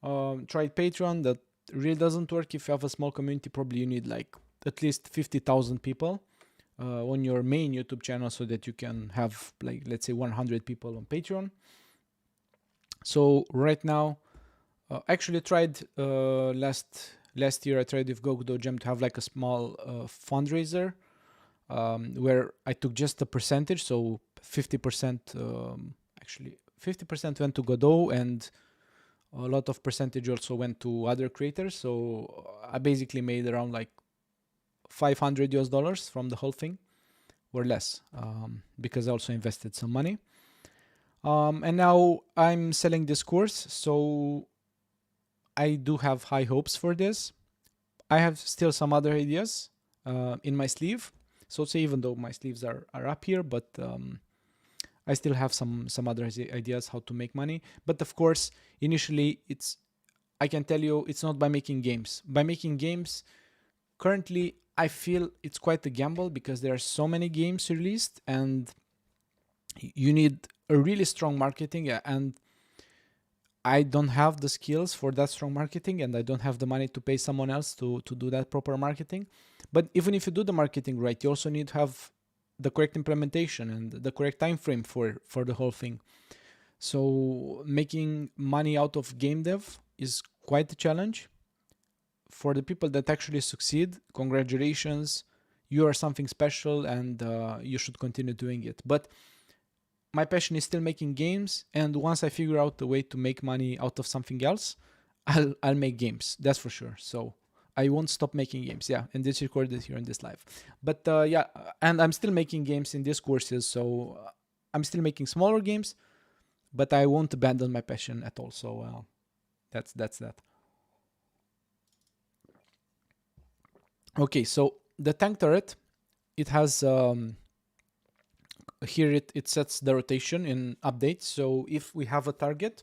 A: Try Patreon. That really doesn't work. If you have a small community, probably you need like at least 50,000 people on your main YouTube channel so that you can have, like, let's say 100 people on Patreon. So right now, actually tried last year I tried with Godot Game to have like a small fundraiser where I took just a percentage, so 50%, actually 50% went to Godot, and a lot of percentage also went to other creators. So I basically made around like $500 from the whole thing, or less, because I also invested some money. And now I'm selling this course, so I do have high hopes for this. I have still some other ideas in my sleeve. So say, even though my sleeves are up here, but I still have some other ideas how to make money. But of course, initially, I can tell you, it's not by making games. By making games, currently, I feel it's quite a gamble, because there are so many games released, and you need a really strong marketing, and I don't have the skills for that strong marketing, and I don't have the money to pay someone else to do that proper marketing. But even if you do the marketing right, you also need to have the correct implementation and the correct time frame for the whole thing. So making money out of game dev is quite a challenge. For the people that actually succeed, congratulations, you are something special, and you should continue doing it. But my passion is still making games, and once I figure out the way to make money out of something else, I'll make games, that's for sure. So I won't stop making games, yeah, and this recorded here in this live. But yeah, and I'm still making games in these courses, so I'm still making smaller games, but I won't abandon my passion at all. So that's that. Okay, so the tank turret, it has here it sets the rotation in updates. So if we have a target,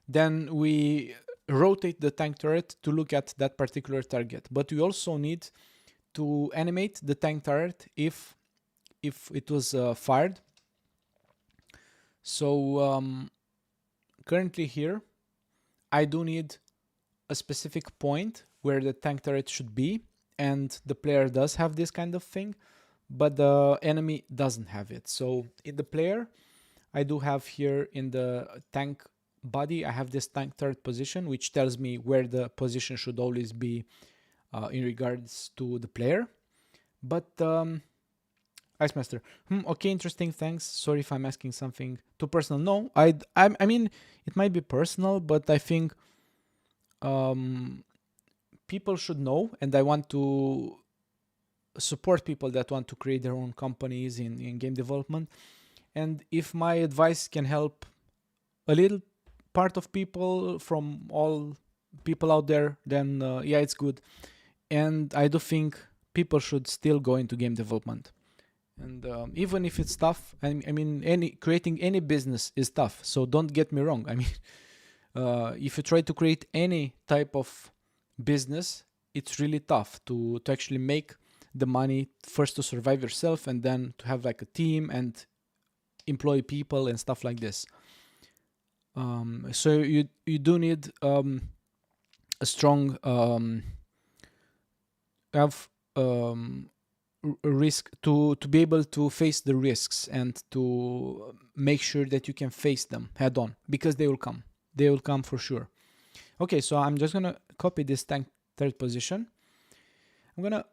A: then we rotate the tank turret to look at that particular target. But we also need to animate the tank turret if it was fired. So currently here, I do need a specific point where the tank turret should be, and the player does have this kind of thing, but the enemy doesn't have it. So in the player, I do have here in the tank body, I have this tank turret position, which tells me where the position should always be in regards to the player. But Ice Master, okay, interesting, thanks. Sorry if I'm asking something too personal. No, I mean, it might be personal, but I think people should know, and I want to support people that want to create their own companies in game development. And if my advice can help a little part of people from all people out there, then yeah, it's good. And I do think people should still go into game development. And even if it's tough, I mean, creating any business is tough. So don't get me wrong. I mean, if you try to create any type of business, it's really tough to actually make the money, first to survive yourself, and then to have like a team and employ people and stuff like this. So you do need a strong risk to be able to face the risks and to make sure that you can face them head on, because they will come for sure. Okay, so I'm just gonna copy this tank third position. I'm gonna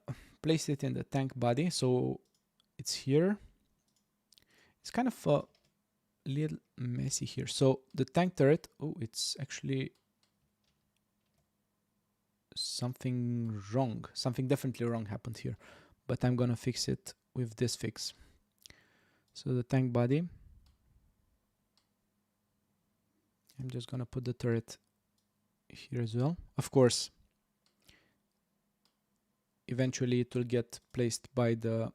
A: place it in the tank body, so it's here. It's kind of little messy here. So the tank turret, oh, it's actually something wrong. Something definitely wrong happened here, but I'm gonna fix it with this fix. So the tank body, I'm just gonna put the turret here as well. Of course, eventually it will get placed by the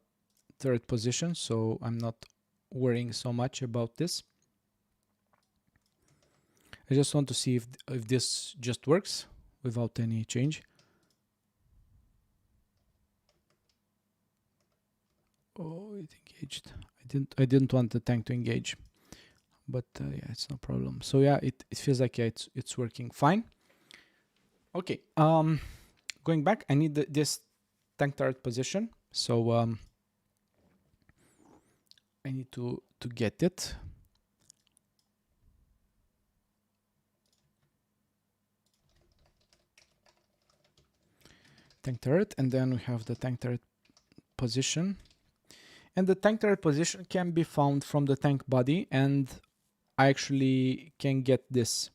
A: turret position, so I'm not worrying so much about this. I just want to see if this just works without any change. Oh, it engaged. I didn't want the tank to engage, but yeah, it's no problem. So yeah, it feels like, yeah, it's working fine. Okay, going back, I need this tank turret position. So I need to get it. Tank turret, and then we have the tank turret position. And the tank turret position can be found from the tank body, and I actually can get this.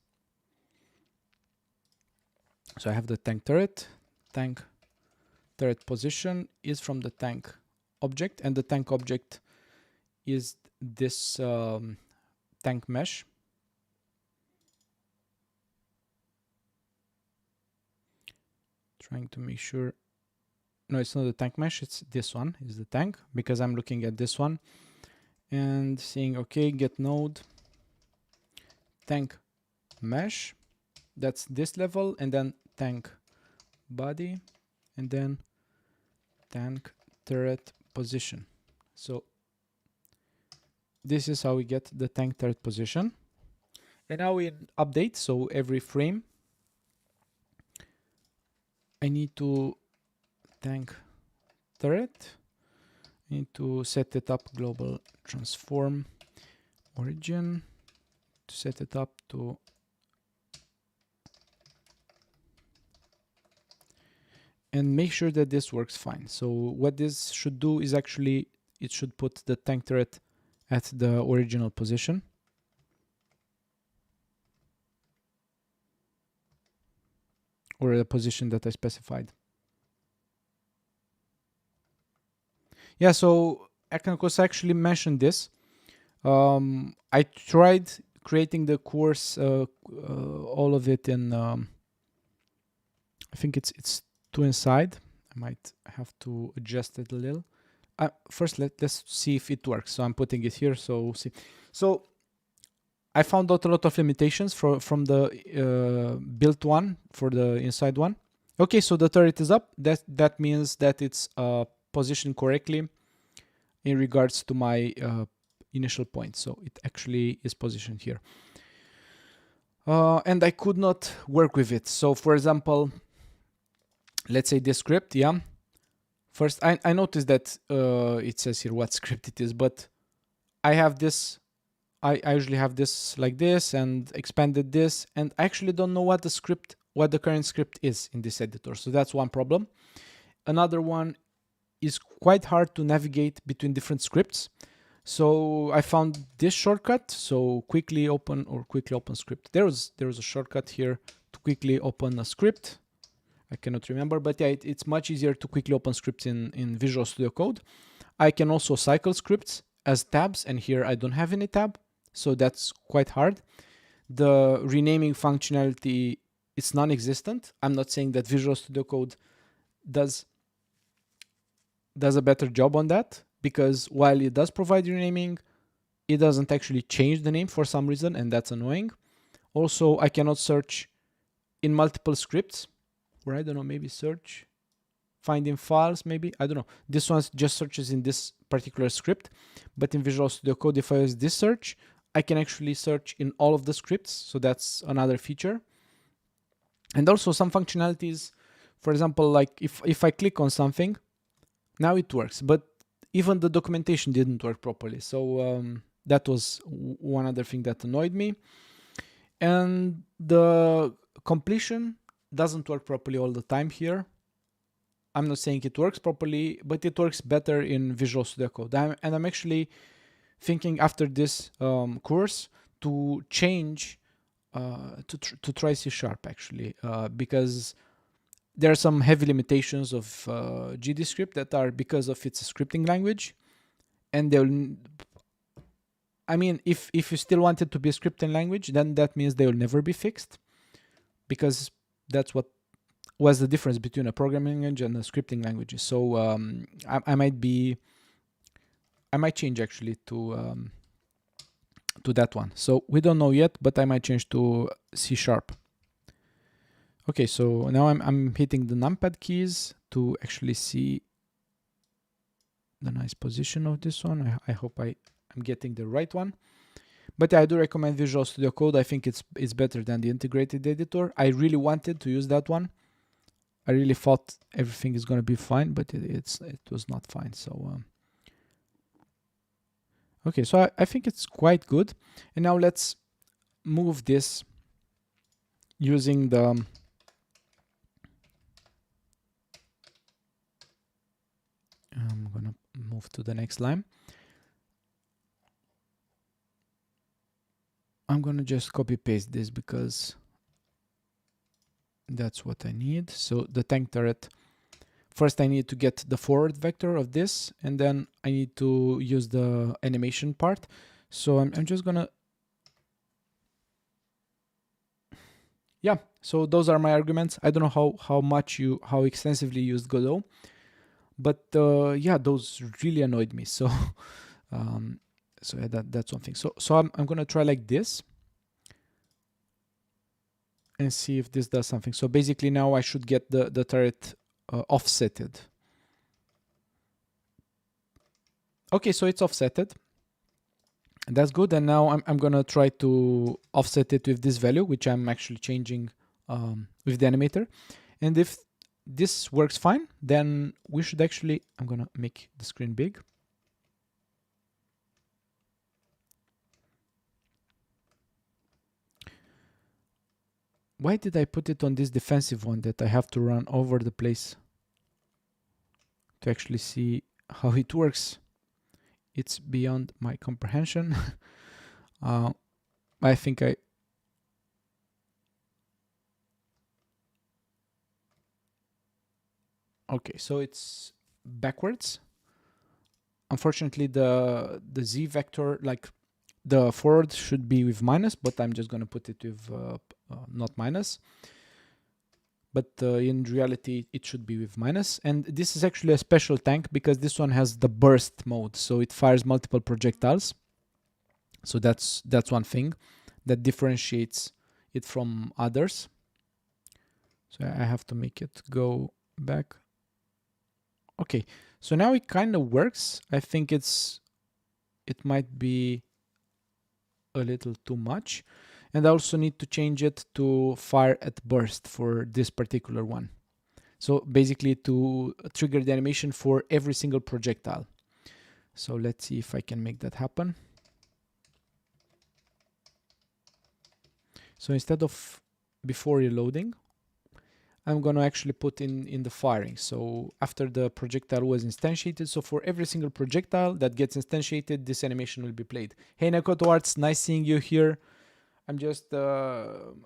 A: So I have the tank turret position is from the tank object, and the tank object is this tank mesh. Trying to make sure. No, it's not the tank mesh, it's this one is the tank, because I'm looking at this one and saying, okay, get node tank mesh, that's this level, and then tank body, and then tank turret position. So this is how we get the tank turret position. And now in update, so every frame I need to tank turret, I need to set it up global transform origin, to set it up to and make sure that this works fine. So what this should do is actually it should put the tank turret at the original position. Or the position that I specified. Yeah, so I can actually mention this. I tried creating the course, all of it in, I think it's too inside. I might have to adjust it a little. First, let's see if it works. So I'm putting it here. So see. So I found out a lot of limitations from the built one for the inside one. Okay, so the turret is up. That means that it's positioned correctly in regards to my initial point. So it actually is positioned here. And I could not work with it. So for example, let's say this script, yeah. First, I noticed that it says here what script it is, but I have this. I usually have this like this and expanded this, and I actually don't know what the current script is in this editor. So that's one problem. Another one is quite hard to navigate between different scripts. So I found this shortcut. So quickly open script. There was a shortcut here to quickly open a script. I cannot remember, but yeah, it's much easier to quickly open scripts in Visual Studio Code. I can also cycle scripts as tabs, and here I don't have any tab. So that's quite hard. The renaming functionality, it's non-existent. I'm not saying that Visual Studio Code does a better job on that, because while it does provide renaming, it doesn't actually change the name for some reason, and that's annoying. Also, I cannot search in multiple scripts, or I don't know, maybe search, finding files, maybe, I don't know. This one just searches in this particular script, but in Visual Studio Code, if I use this search, I can actually search in all of the scripts. So that's another feature. And also some functionalities, for example, like if I click on something, now it works, but even the documentation didn't work properly. So that was one other thing that annoyed me. And the completion doesn't work properly all the time here. I'm not saying it works properly, but it works better in Visual Studio Code. And I'm actually thinking after this course to change to try C# actually, because there are some heavy limitations of GDScript that are because of its scripting language, and they'll. I mean, if you still want it to be a scripting language, then that means they will never be fixed, because that's what was the difference between a programming language and a scripting language. So I might change actually to that one. So we don't know yet, but I might change to C#. Okay, so now I'm hitting the numpad keys to actually see the nice position of this one. I hope I'm getting the right one. But I do recommend Visual Studio Code. I think it's better than the integrated editor. I really wanted to use that one. I really thought everything is going to be fine, but it was not fine. So okay, so I think it's quite good. And now let's move this using the I'm gonna move to the next line. I'm gonna just copy paste this because that's what I need. So the tank turret, first I need to get the forward vector of this, and then I need to use the animation part. So I'm just gonna, yeah, so those are my arguments. I don't know how extensively you used Godot, but yeah, those really annoyed me. So so yeah, that's one thing. So I'm gonna try like this and see if this does something. So basically now I should get the turret offsetted. Okay, so it's offsetted. And that's good. And now I'm gonna try to offset it with this value, which I'm actually changing with the animator. And if this works fine, then we should actually, I'm gonna make the screen big. Why did I put it on this defensive one that I have to run over the place to actually see how it works? It's beyond my comprehension. I think okay, so it's backwards. Unfortunately, the Z vector, like the forward should be with minus, but I'm just gonna put it with not minus. But in reality, it should be with minus. And this is actually a special tank because this one has the burst mode, so it fires multiple projectiles. So that's one thing that differentiates it from others. So I have to make it go back. Okay, so now it kind of works. I think it might be a little too much. And I also need to change it to fire at burst for this particular one. So basically to trigger the animation for every single projectile. So let's see if I can make that happen. So instead of before reloading, I'm going to actually put in the firing. So after the projectile was instantiated, so for every single projectile that gets instantiated, this animation will be played. Hey Nakoto Arts, nice seeing you here. I'm just telling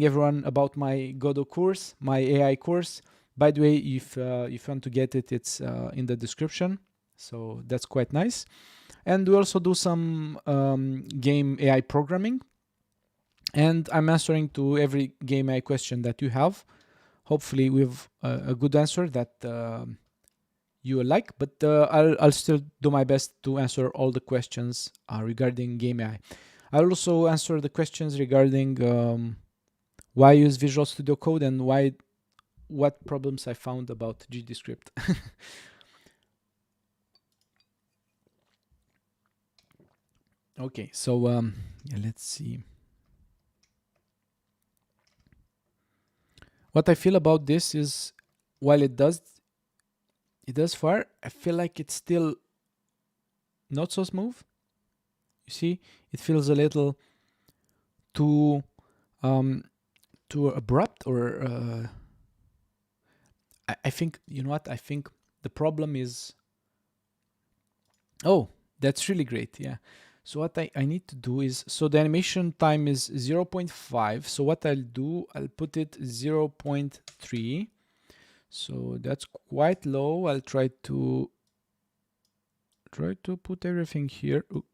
A: everyone about my Godot course, my AI course. By the way, if you want to get it, it's in the description. So that's quite nice. And we also do some game AI programming. And I'm answering to every game AI question that you have. Hopefully with a good answer that you will like. But I'll still do my best to answer all the questions regarding game AI. I'll also answer the questions regarding why I use Visual Studio Code and what problems I found about GDScript. Okay, so yeah, let's see. What I feel about this is, while it does fire, I feel like it's still not so smooth. You see, it feels a little too abrupt, or I think, you know what? I think the problem is, oh, That's really great. Yeah. So what I need to do is, so the animation time is 0.5. So what I'll do, I'll put it 0.3. So that's quite low. I'll try to put everything here. Ooh.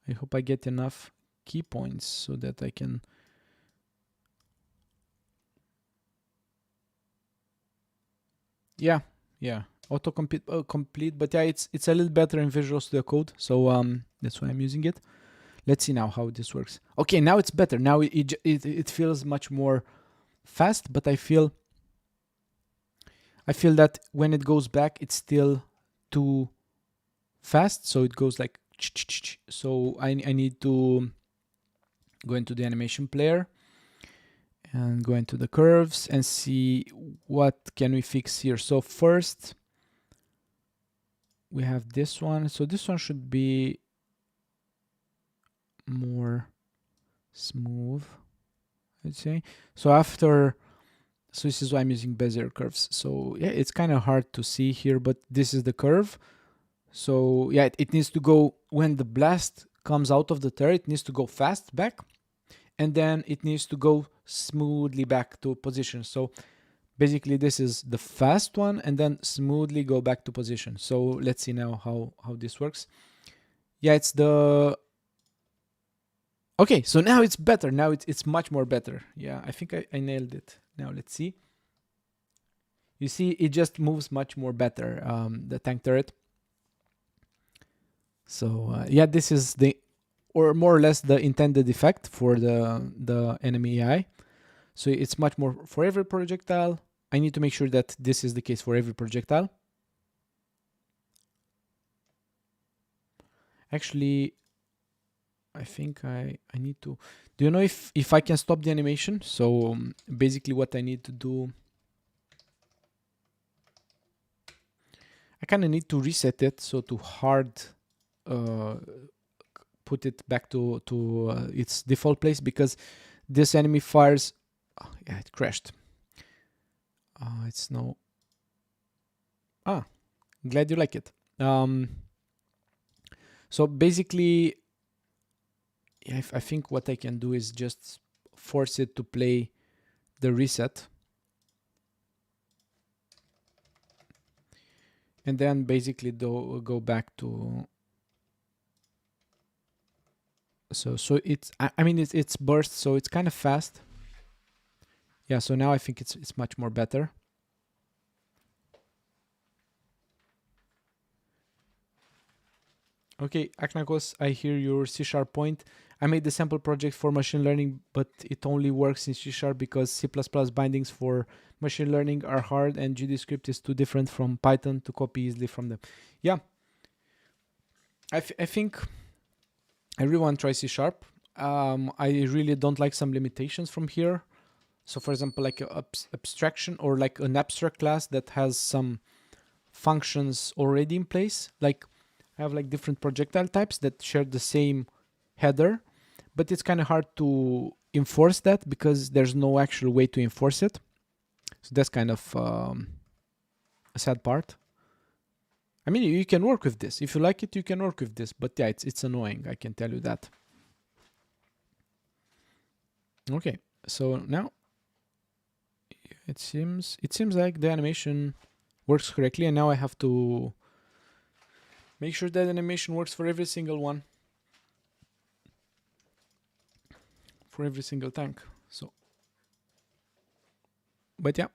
A: I hope I get enough key points so that I can. Yeah, auto complete, but yeah, it's a little better in Visual Studio Code, so that's why I'm using it. Let's see now how this works. Okay, now it's better. Now it feels much more fast, but I feel that when it goes back, it's still too fast, so it goes like. So I need to go into the animation player and go into the curves and see what can we fix here. So first we have this one. So this one should be more smooth, I'd say. So this is why I'm using Bezier curves. So yeah, it's kind of hard to see here, but this is the curve. So yeah, it needs to go, when the blast comes out of the turret, it needs to go fast back, and then it needs to go smoothly back to position. So basically this is the fast one, and then smoothly go back to position. So let's see now how this works. Yeah, it's the. Okay, so now it's better. Now it's much more better. Yeah, I think I nailed it. Now let's see. You see, it just moves much more better, the tank turret. So yeah, this is or more or less the intended effect for the enemy AI. So it's much more for every projectile. I need to make sure that this is the case for every projectile. Actually, I think I need to. Do you know if I can stop the animation? So basically what I need to do, I kind of need to reset it, so to hard put it back to its default place, because this enemy fires. Oh, yeah, it crashed. It's no. Glad you like it. So basically, yeah, I think what I can do is just force it to play the reset, and then basically go back to. So it's, I mean it's burst, so it's kind of fast. Yeah, so now I think it's much more better. Okay, Aknakos, I hear your C# point. I made the sample project for machine learning, but it only works in C# because C++ bindings for machine learning are hard, and GDScript is too different from Python to copy easily from them. Yeah, I think everyone tries C#. I really don't like some limitations from here. So for example, like abstraction, or like an abstract class that has some functions already in place. Like I have like different projectile types that share the same header, but it's kind of hard to enforce that because there's no actual way to enforce it. So that's kind of a sad part. I mean, you can work with this. If you like it, you can work with this. But yeah, it's annoying. I can tell you that. Okay, so now it seems like the animation works correctly, and now I have to make sure that animation works for every single one, for every single tank. So, but yeah,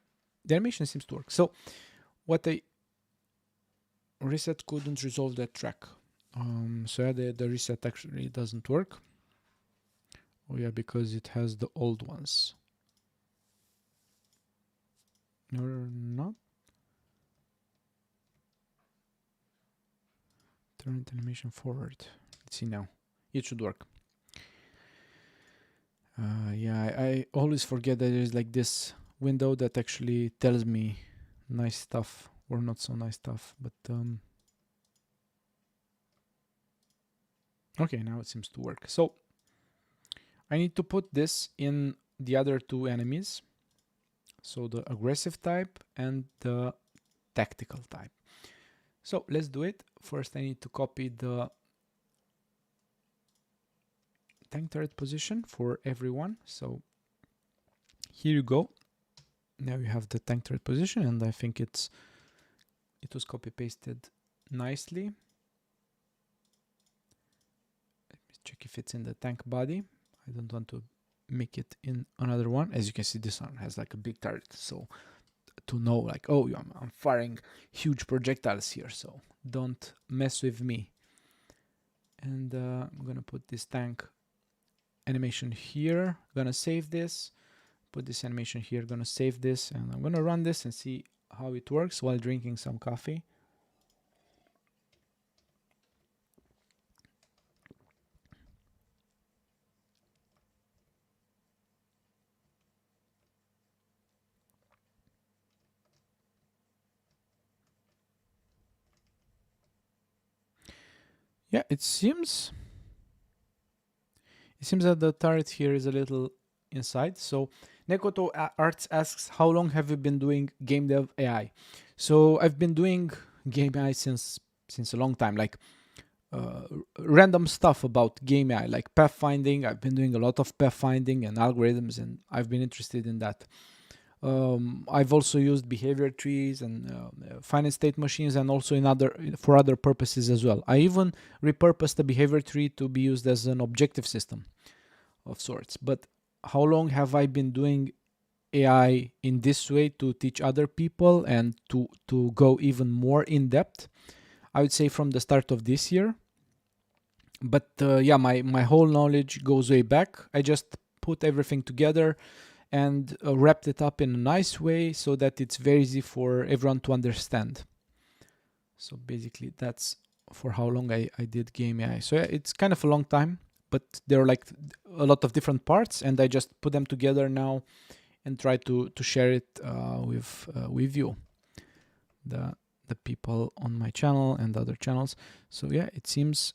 A: the animation seems to work. So what I reset couldn't resolve that track. So yeah, the reset actually doesn't work. Oh yeah, because it has the old ones. Or not. Turn animation forward. Let's see now. It should work. Yeah, I always forget that there's like this window that actually tells me nice stuff or not so nice stuff. But okay, now it seems to work. So I need to put this in the other two enemies. So the aggressive type and the tactical type. So let's do it. First, I need to copy the tank turret position for everyone. So here you go. Now you have the tank turret position, and I think it was copy pasted nicely. Let me check if it's in the tank body. I don't want to make it in another one. As you can see, this one has like a big turret, so to know like, oh, I'm firing huge projectiles here, so don't mess with me. And I'm gonna put this tank animation here, gonna save this, put this animation here, gonna save this, and I'm gonna run this and see how it works while drinking some coffee. Yeah, it seems that the turret here is a little inside. So Nekoto Arts asks, how long have you been doing Gamedev AI? So I've been doing Game AI since a long time, like random stuff about Game AI, like pathfinding. I've been doing a lot of pathfinding and algorithms, and I've been interested in that. I've also used behavior trees and finite state machines, and also for other purposes as well. I even repurposed the behavior tree to be used as an objective system of sorts. But how long have I been doing AI in this way to teach other people and to go even more in depth? I would say from the start of this year. But yeah, my whole knowledge goes way back. I just put everything together and wrapped it up in a nice way so that it's very easy for everyone to understand. So basically that's for how long I did Game AI. So yeah, it's kind of a long time, but there are like a lot of different parts, and I just put them together now and try to share it with you, the people on my channel and other channels. So yeah, it seems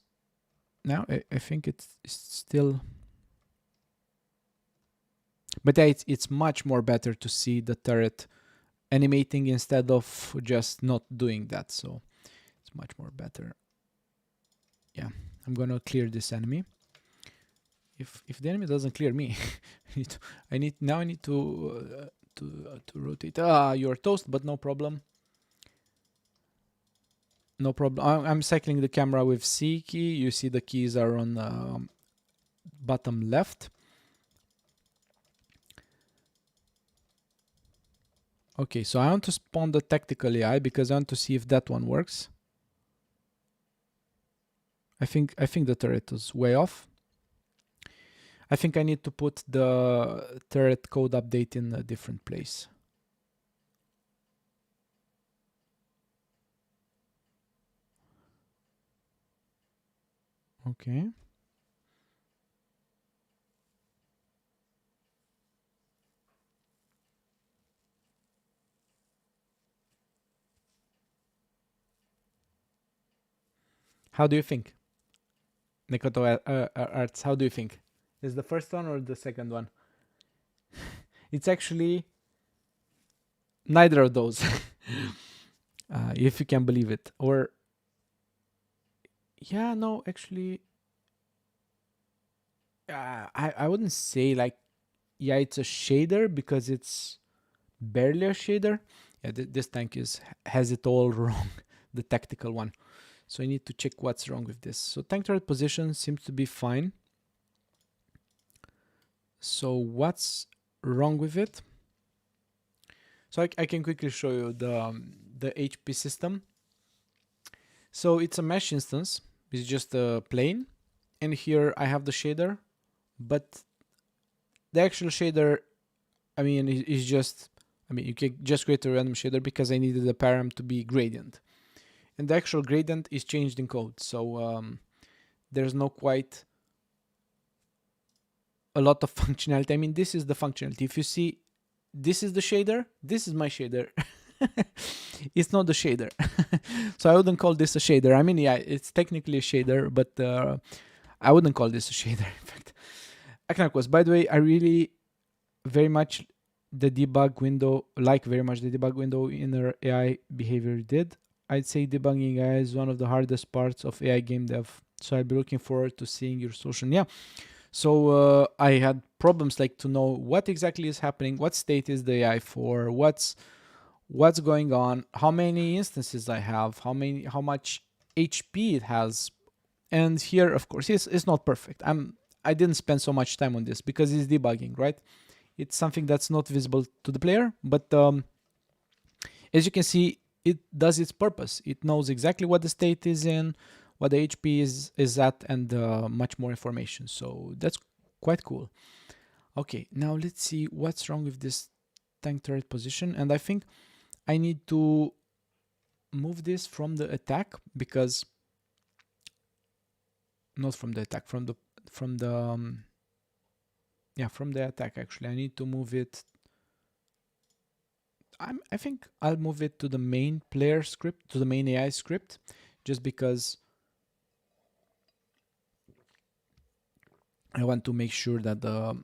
A: now I think it's still, but yeah, it's much more better to see the turret animating instead of just not doing that. So it's much more better. Yeah, I'm gonna clear this enemy. If the enemy doesn't clear me, I need to rotate. You're toast, but no problem. No problem. I'm cycling the camera with C key. You see the keys are on bottom left. Okay, so I want to spawn the tactical AI because I want to see if that one works. I think the turret is way off. I think I need to put the turret code update in a different place. Okay. How do you think? Nekoto Arts, how do you think? Is the first one or the second one? It's actually neither of those. If you can believe it. Or yeah, no, actually I wouldn't say like, yeah, it's a shader because it's barely a shader. Yeah, this tank has it all wrong, the tactical one. So I need to check what's wrong with this. So tank turret position seems to be fine. So what's wrong with it? So I can quickly show you the HP system. So it's a mesh instance. It's just a plane, and here I have the shader, but the actual shader, I mean, is just, I mean, you can just create a random shader because I needed the param to be gradient, and the actual gradient is changed in code. So there's no quite a lot of functionality. I mean, this is the functionality. If you see, this is the shader, this is my shader. It's not the shader. So I wouldn't call this a shader. I mean, yeah, it's technically a shader, but I wouldn't call this a shader. In fact, I can request. By the way, I really very much the debug window, like very much the debug window in our AI behavior did. I'd say debugging AI is one of the hardest parts of AI game dev. So I'll be looking forward to seeing your solution. Yeah. So I had problems like to know what exactly is happening, what state is the AI for, what's going on, how many instances I have, how much HP it has. And here, of course, it's not perfect. I didn't spend so much time on this because it's debugging, right? It's something that's not visible to the player, but as you can see, it does its purpose. It knows exactly what the state is in, what the HP is at, and much more information. So that's quite cool. Okay, now let's see what's wrong with this tank turret position. And I think I need to move this from the attack, because not from the attack, from the yeah, from the attack. Actually, I need to move it. I think I'll move it to the main player script, to the main AI script, just because I want to make sure that the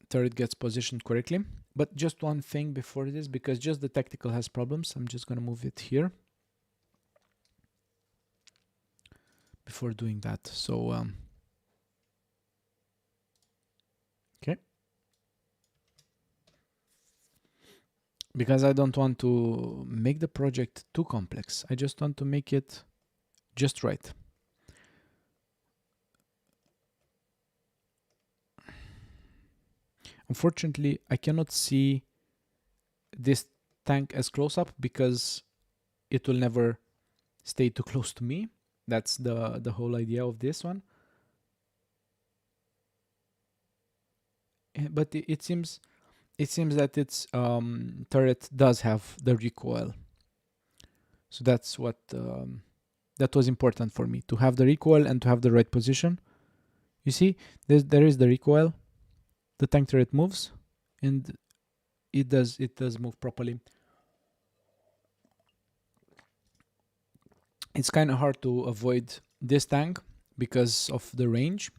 A: turret gets positioned correctly. But just one thing before this, because just the tactical has problems, I'm just gonna move it here before doing that. So okay, because I don't want to make the project too complex. I just want to make it just right. Unfortunately, I cannot see this tank as close up because it will never stay too close to me. That's the whole idea of this one. But it seems that its turret does have the recoil. So that's what that was important for me, to have the recoil and to have the right position. You see, there is the recoil. The tank turret moves, and it does move properly. It's kind of hard to avoid this tank because of the range,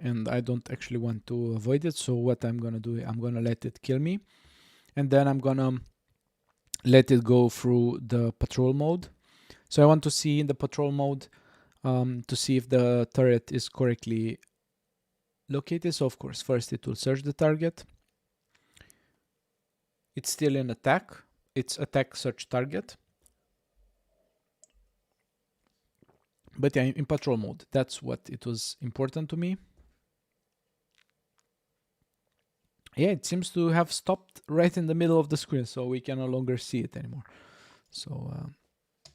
A: and I don't actually want to avoid it. So what I'm gonna do, I'm gonna let it kill me, and then I'm gonna let it go through the patrol mode. So I want to see in the patrol mode to see if the turret is correctly located. So of course, first it will search the target. It's still in attack. It's attack search target. But yeah, in patrol mode, that's what it was important to me. Yeah, it seems to have stopped right in the middle of the screen, so we can no longer see it anymore. So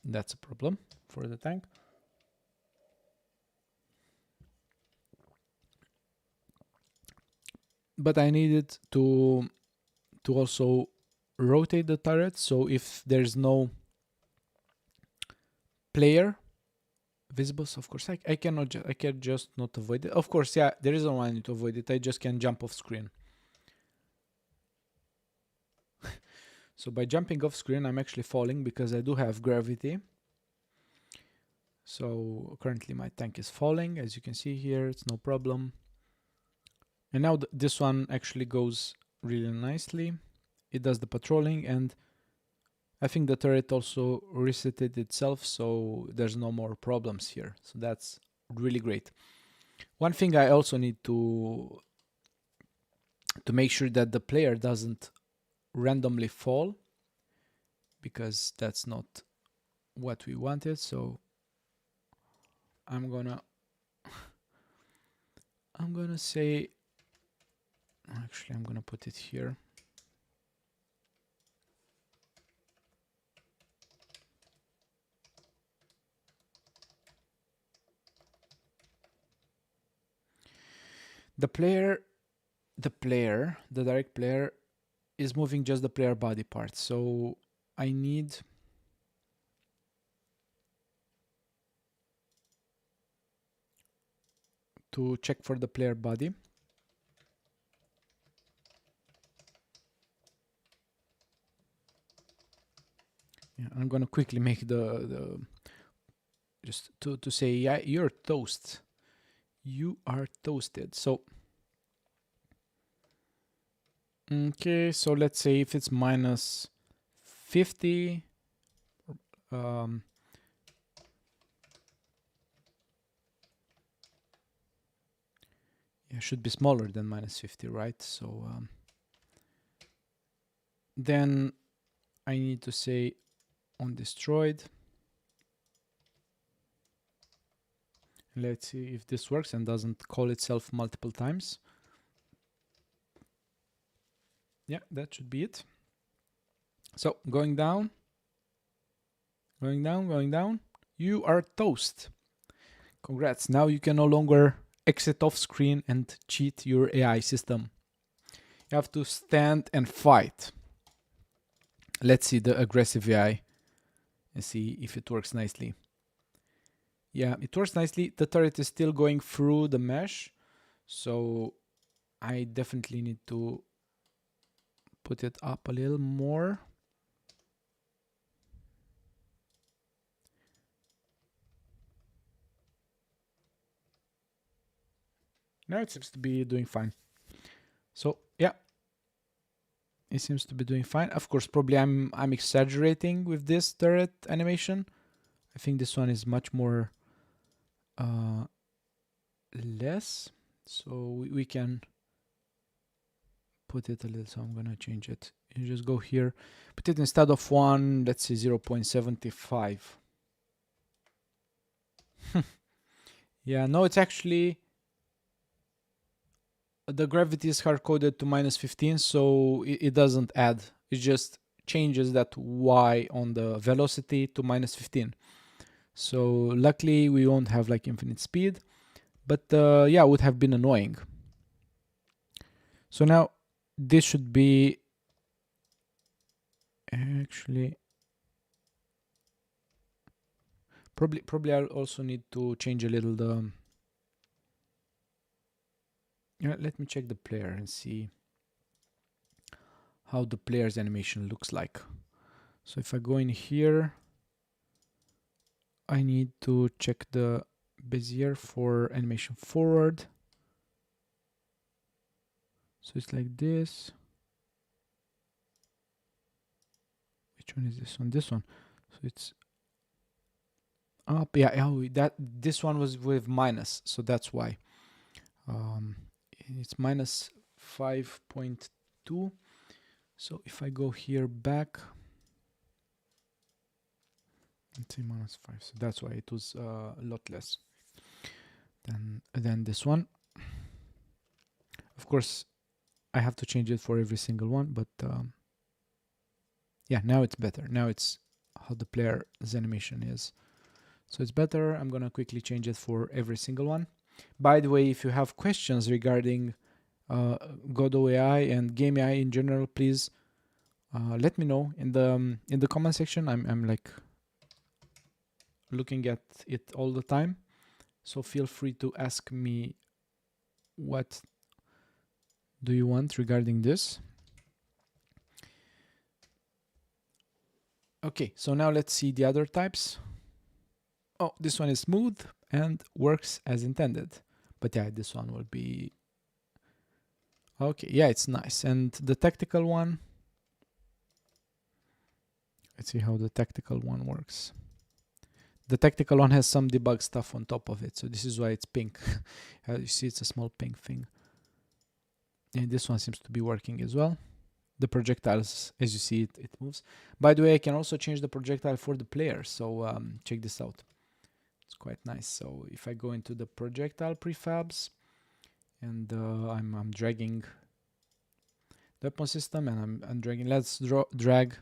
A: that's a problem for the tank. But I needed to also rotate the turret, so if there's no player visible, so of course I can just not avoid it. Of course, yeah, there isn't one I need to avoid it. I just can jump off screen. So by jumping off screen, I'm actually falling because I do have gravity. So currently my tank is falling, as you can see here. It's no problem. And now this one actually goes really nicely. It does the patrolling, and I think the turret also resetted itself, so there's no more problems here. So that's really great. One thing I also need to make sure that the player doesn't randomly fall, because that's not what we wanted. So I'm gonna say, actually I'm gonna put it here. The direct player is moving just the player body part. So I need to check for the player body. Yeah, I'm gonna quickly make the just to say, yeah, you're toast. You are toasted. So okay, so let's say if it's minus 50, Yeah, should be smaller than -50, right? So then I need to say on destroyed. Let's see if this works and doesn't call itself multiple times. Yeah, that should be it. So going down, going down, going down. You are toast. Congrats. Now you can no longer exit off screen and cheat your AI system. You have to stand and fight. Let's see the aggressive AI and see if it works nicely. Yeah, it works nicely. The turret is still going through the mesh, so I definitely need to put it up a little more. Now it seems to be doing fine. So yeah, it seems to be doing fine. Of course, probably I'm exaggerating with this turret animation. I think this one is much more less, so we can put it a little. So I'm gonna change it. You just go here, put it instead of 1, let's say 0.75. Yeah, no, it's actually the gravity is hard coded to -15, so it doesn't add. It just changes that y on the velocity to -15. So luckily we won't have like infinite speed, but yeah, it would have been annoying. So now this should be actually probably I'll also need to change a little the. Yeah, let me check the player and see how the player's animation looks like. So if I go in here, I need to check the Bezier for animation forward. So it's like this. Which one is this one? This one. So it's up. Yeah, oh, this one was with minus, so that's why. It's -5.2. So if I go here back, let's say -5. So that's why it was a lot less than this one. Of course, I have to change it for every single one, but yeah, now it's better. Now it's how the player's animation is. So it's better. I'm gonna quickly change it for every single one. By the way, if you have questions regarding Godot AI and Game AI in general, please let me know in the comment section. I'm like looking at it all the time, so feel free to ask me what do you want regarding this. Okay, so now let's see the other types. Oh, this one is smooth and works as intended. But yeah, this one will be okay. Yeah, it's nice. And the tactical one, let's see how the tactical one works. The tactical one has some debug stuff on top of it, so this is why it's pink. You see, it's a small pink thing. And this one seems to be working as well. The projectiles, as you see, it moves. By the way, I can also change the projectile for the player, so check this out. It's quite nice. So if I go into the projectile prefabs, and I'm dragging the weapon system, and I'm dragging. Let's drag.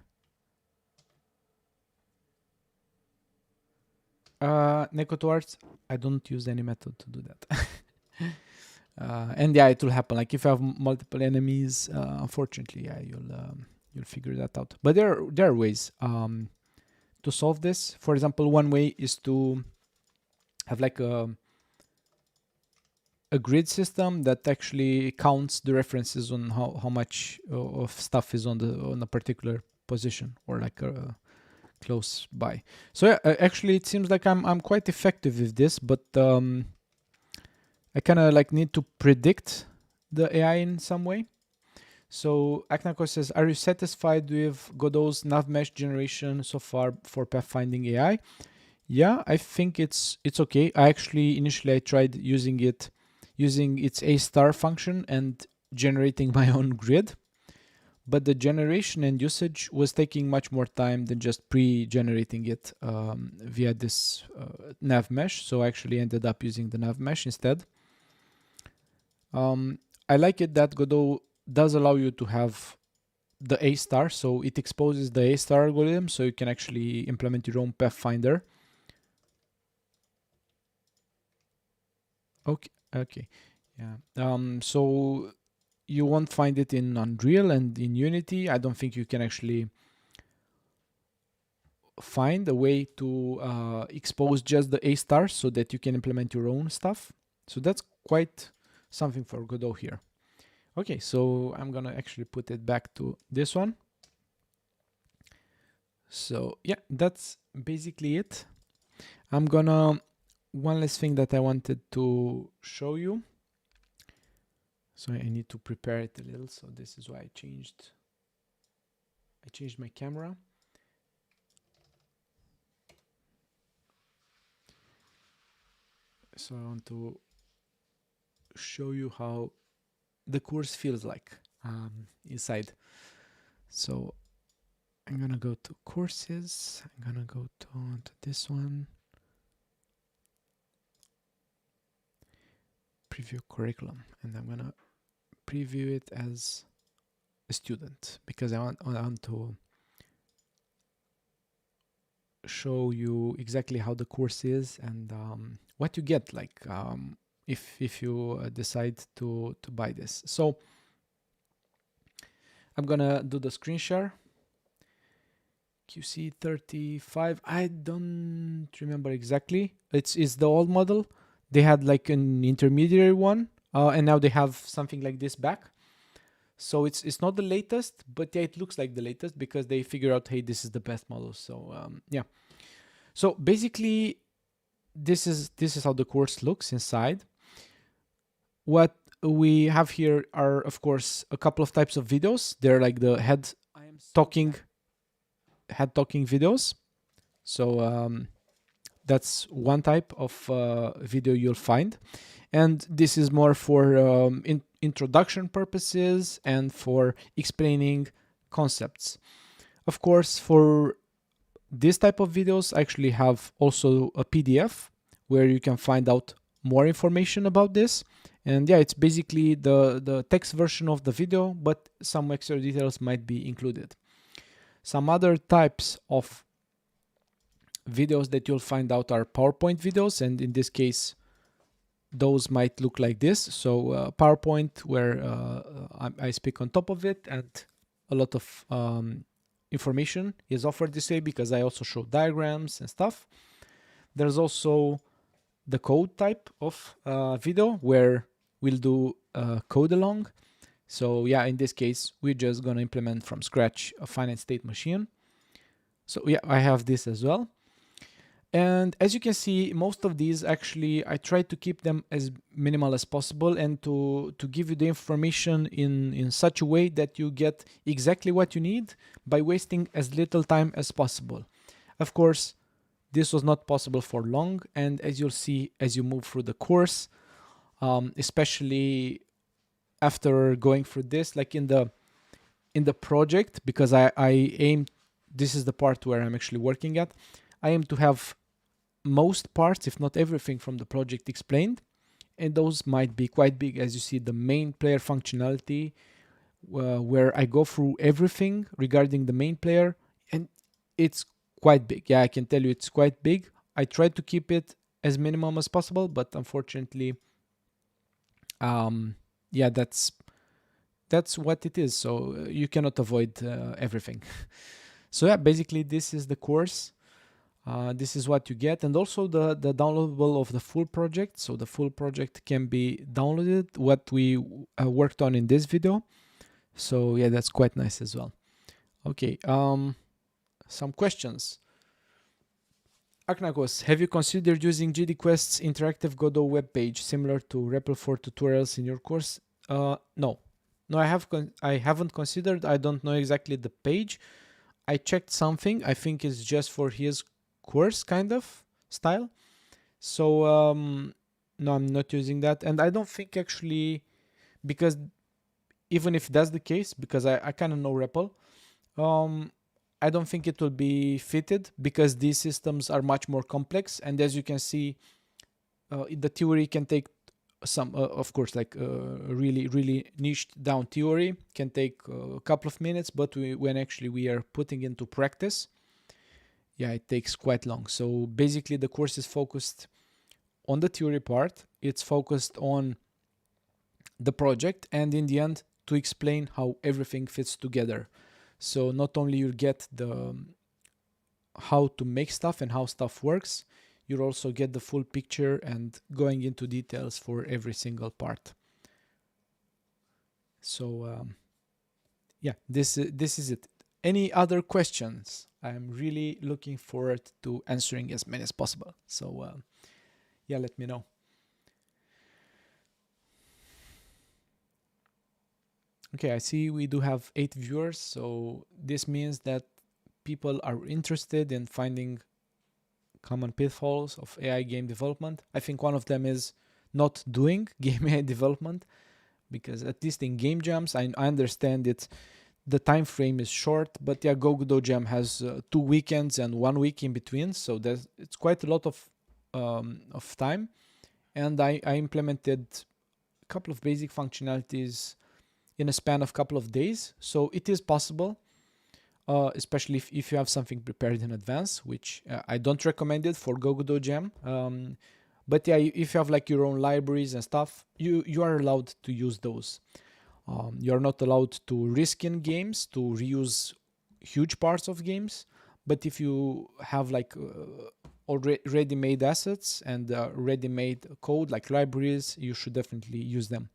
A: Neko towards. I don't use any method to do that. And yeah, it will happen. Like if you have multiple enemies, unfortunately, yeah, you'll figure that out. But there are ways to solve this. For example, one way is to have like a grid system that actually counts the references on how much of stuff is on a particular position, or like close by. So yeah, actually it seems like I'm quite effective with this, but I kind of like need to predict the AI in some way. So Aknako says, are you satisfied with Godot's nav mesh generation so far for pathfinding AI? Yeah, I think it's okay. I actually initially I tried using it using its A star function and generating my own grid. But the generation and usage was taking much more time than just pre-generating it via this nav mesh. So I actually ended up using the nav mesh instead. I like it that Godot does allow you to have the A star, so it exposes the A star algorithm, so you can actually implement your own pathfinder. Okay, yeah. So you won't find it in Unreal and in Unity. I don't think you can actually find a way to expose just the A stars so that you can implement your own stuff. So that's quite something for Godot here. Okay, so I'm gonna actually put it back to this one. So yeah, that's basically it. One last thing that I wanted to show you. So I need to prepare it a little. So this is why I changed my camera. So I want to show you how the course feels like inside. So I'm gonna go to courses. I'm gonna go to this one. Preview curriculum, and I'm gonna preview it as a student because I want to show you exactly how the course is and what you get, like if you decide to buy this. So I'm gonna do the screen share. QC 35. I don't remember exactly. It's the old model. They had like an intermediary one, and now they have something like this back. So it's not the latest, but yeah, it looks like the latest because they figure out, hey, this is the best model. So yeah. So basically, this is how the course looks inside. What we have here are, of course, a couple of types of videos. They're like the head talking videos. So that's one type of video you'll find, and this is more for introduction purposes and for explaining concepts. Of course, for this type of videos, I actually have also a PDF where you can find out more information about this. And yeah, it's basically the text version of the video, but some extra details might be included. Some other types of videos that you'll find out are PowerPoint videos, and in this case those might look like this. So PowerPoint, where I speak on top of it, and a lot of information is offered this way because I also show diagrams and stuff. There's also the code type of video where we'll do code along. So yeah, in this case we're just gonna implement from scratch a finite state machine. So yeah, I have this as well. And as you can see, most of these actually I try to keep them as minimal as possible and to give you the information in such a way that you get exactly what you need by wasting as little time as possible. Of course, this was not possible for long, and as you'll see as you move through the course, especially after going through this, like in the project, because I aim, this is the part where I'm actually working at, I aim to have most parts, if not everything from the project explained, and those might be quite big. As you see, the main player functionality, where I go through everything regarding the main player, and it's quite big. Yeah, I can tell you it's quite big. I tried to keep it as minimum as possible, but unfortunately, yeah, that's what it is. So you cannot avoid everything. So yeah, basically this is the course. This is what you get, and also the downloadable of the full project. So the full project can be downloaded, what we worked on in this video. So yeah, that's quite nice as well. Okay, some questions. Aknakos, have you considered using GDQuest's interactive Godot web page similar to REPL for tutorials in your course? No, I haven't considered. I don't know exactly the page. I checked something. I think it's just for his course kind of style. So No, I'm not using that. And I don't think actually, because even if that's the case, because I kind of know REPL, I don't think it will be fitted because these systems are much more complex. And as you can see, the theory can take some, of course, like really niched down theory can take a couple of minutes, but when actually we are putting into practice, yeah, it takes quite long. So basically the course is focused on the theory part. It's focused on the project, and in the end to explain how everything fits together. So not only you get the how to make stuff and how stuff works, you also get the full picture and going into details for every single part. So yeah, this is it. Any other questions? I'm really looking forward to answering as many as possible. So yeah, let me know. Okay, I see we do have 8 viewers, so this means that people are interested in finding common pitfalls of AI game development. I think one of them is not doing game AI development, because at least in game jams, I understand it's the time frame is short, but yeah, Godot Jam has 2 weekends and 1 week in between, so it's quite a lot of time. And I implemented a couple of basic functionalities in a span of a couple of days, so it is possible. Especially if you have something prepared in advance, which I don't recommend it for Godot Jam. But yeah, if you have like your own libraries and stuff, you are allowed to use those. You are not allowed to risk in games to reuse huge parts of games. But if you have like already ready-made assets and ready-made code like libraries, you should definitely use them.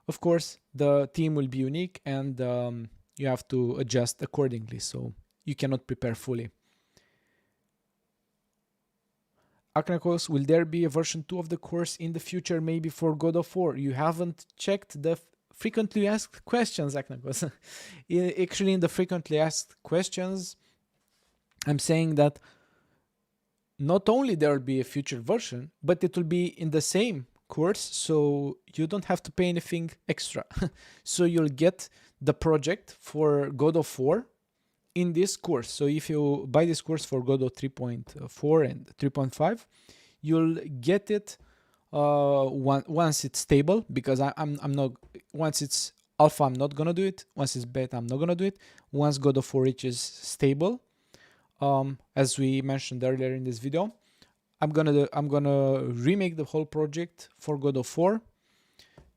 A: Of course, the team will be unique, and you have to adjust accordingly, so you cannot prepare fully. Aknakos, will there be a version 2 of the course in the future, maybe for Godot 4? You haven't checked the frequently asked questions, Aknakos. Actually, in the frequently asked questions, I'm saying that not only there will be a future version, but it will be in the same course, so you don't have to pay anything extra. So you'll get the project for Godot 4 in this course. So if you buy this course for Godot 3.4 and 3.5, you'll get it once it's stable, because I'm not, once it's alpha I'm not gonna do it, once it's beta I'm not gonna do it. Once Godot 4 reaches stable, as we mentioned earlier in this video, I'm gonna remake the whole project for Godot 4,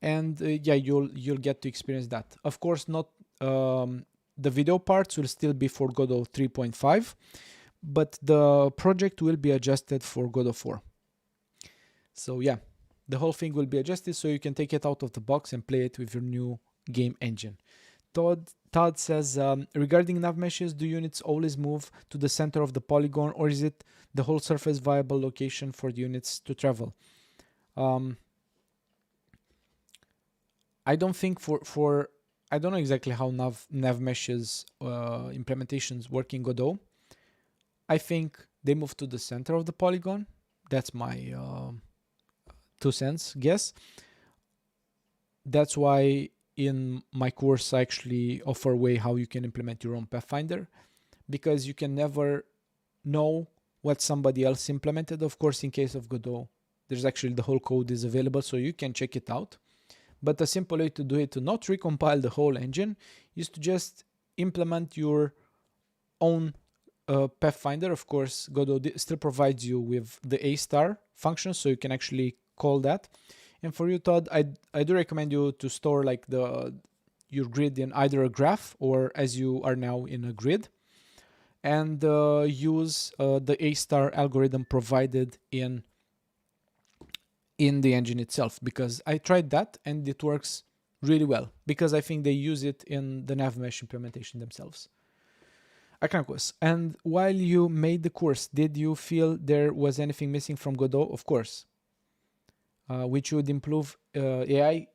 A: and yeah, you'll get to experience that. Of course, not the video parts will still be for Godot 3.5, but the project will be adjusted for Godot 4. So yeah, the whole thing will be adjusted so you can take it out of the box and play it with your new game engine. Todd says, regarding nav meshes, do units always move to the center of the polygon, or is it the whole surface viable location for the units to travel? I don't think for I don't know exactly how nav meshes implementations work in Godot. I think they move to the center of the polygon. That's my 2 cents guess. That's why in my course I actually offer a way how you can implement your own Pathfinder, because you can never know what somebody else implemented. Of course, in case of Godot, there's actually the whole code is available, so you can check it out. But a simple way to do it, to not recompile the whole engine, is to just implement your own Pathfinder. Of course, Godot still provides you with the A* function, so you can actually call that. And for you, Todd, I do recommend you to store like your grid in either a graph or, as you are now, in a grid, and use the A* algorithm provided in the engine itself, because I tried that and it works really well, because I think they use it in the nav mesh implementation themselves. Akrakos, and while you made the course, did you feel there was anything missing from Godot? Of course. Which would improve AI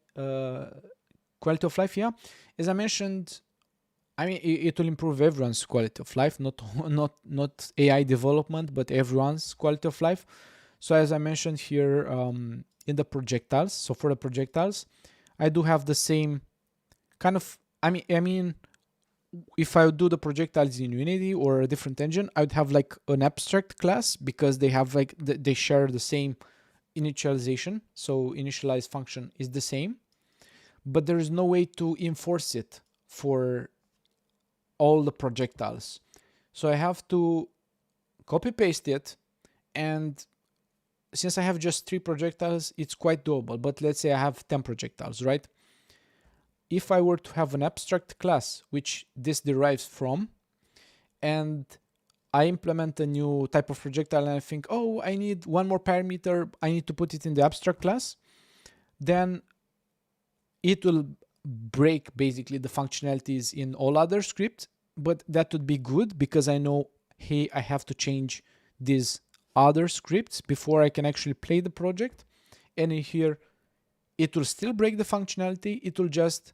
A: quality of life. Yeah, as I mentioned, I mean it will improve everyone's quality of life, not AI development, but everyone's quality of life. So as I mentioned here in the projectiles, so for the projectiles, I do have the same kind of, I mean, if I would do the projectiles in Unity or a different engine, I would have like an abstract class because they have like, they share the same initialization. So initialize function is the same, but there is no way to enforce it for all the projectiles. So I have to copy paste it, and since I have just 3 projectiles, it's quite doable. But let's say I have 10 projectiles, right? If I were to have an abstract class, which this derives from, and I implement a new type of projectile and I think, oh, I need one more parameter, I need to put it in the abstract class, then it will break basically the functionalities in all other scripts. But that would be good because I know, hey, I have to change these other scripts before I can actually play the project. And in here, it will still break the functionality. It will just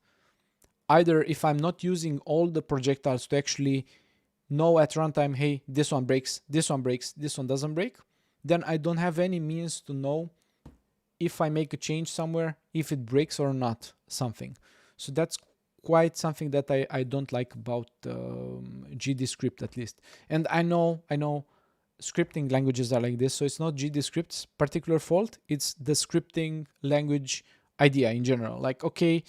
A: either, if I'm not using all the projectiles to actually know at runtime, hey, this one breaks, this one breaks, this one doesn't break, then I don't have any means to know if I make a change somewhere, if it breaks or not something. So that's quite something that I don't like about GD script, at least. And I know scripting languages are like this, so it's not GD script's particular fault, it's the scripting language idea in general. Like, okay,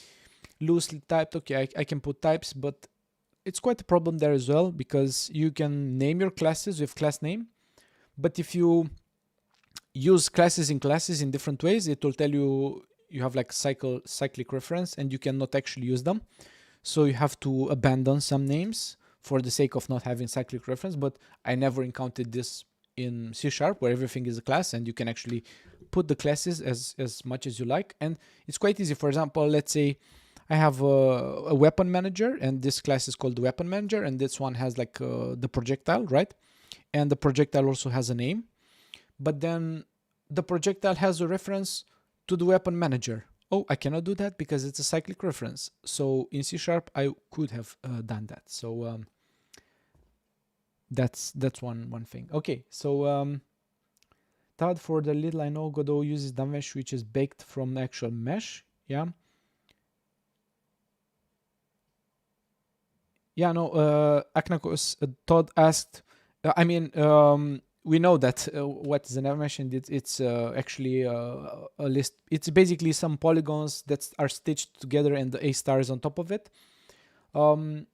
A: loosely typed, okay, I can put types, but it's quite a problem there as well, because you can name your classes with class name, but if you use classes in different ways, it will tell you have like cyclic reference and you cannot actually use them. So you have to abandon some names for the sake of not having cyclic reference. But I never encountered this in C# where everything is a class and you can actually put the classes as much as you like. And it's quite easy. For example, let's say I have a weapon manager, and this class is called the weapon manager, and this one has like the projectile, right? And the projectile also has a name, but then the projectile has a reference to the weapon manager. Oh, I cannot do that because it's a cyclic reference. So in C# I could have done that. So that's one thing. Okay, so third, for the little I know, Godot uses the mesh which is baked from the actual mesh. Yeah. Yeah, no, Aknakos, Todd asked, we know that what is an mesh, and it's actually a list. It's basically some polygons that are stitched together and the A star is on top of it. The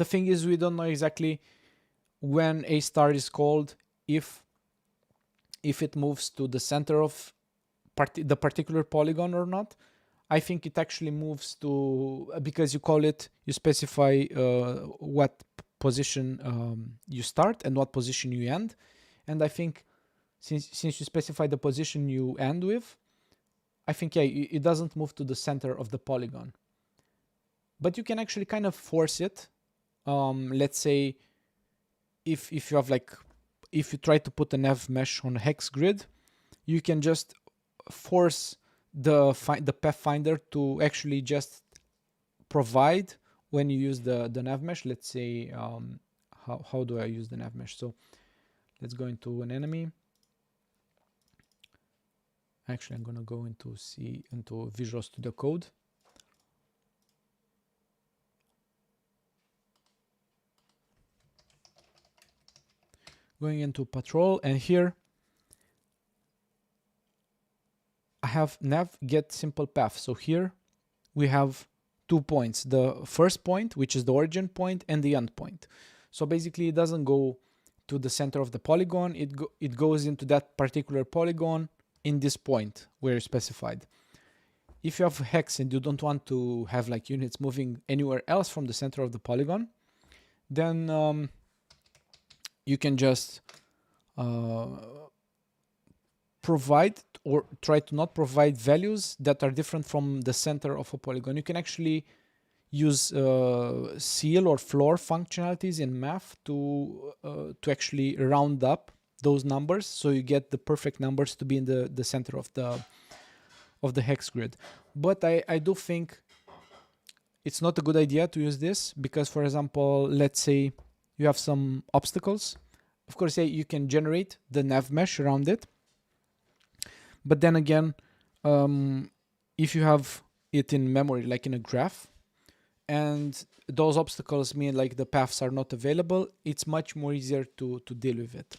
A: thing is, we don't know exactly when A star is called, if it moves to the center of the particular polygon or not. I think it actually moves to, because you specify what position you start and what position you end. And I think since you specify the position you end with, I think, yeah, it doesn't move to the center of the polygon. But you can actually kind of force it. Let's say if you have if you try to put an F mesh on a hex grid, you can just force the pathfinder to actually just provide when you use the nav mesh. Let's say how do I use the nav mesh? So let's go into an enemy. Actually, I'm gonna go into Visual Studio Code. Going into Patrol, and here I have nav get simple path. So here we have 2 points, the first point, which is the origin point, and the end point. So basically it doesn't go to the center of the polygon, it goes into that particular polygon in this point where it's specified. If you have a hex and you don't want to have like units moving anywhere else from the center of the polygon, then you can just provide or try to not provide values that are different from the center of a polygon. You can actually use seal or floor functionalities in math to actually round up those numbers, so you get the perfect numbers to be in the center of the hex grid. But I do think it's not a good idea to use this because, for example, let's say you have some obstacles of course, yeah, you can generate the nav mesh around it. But then again, if you have it in memory, like in a graph, and those obstacles mean like the paths are not available, it's much more easier to deal with it.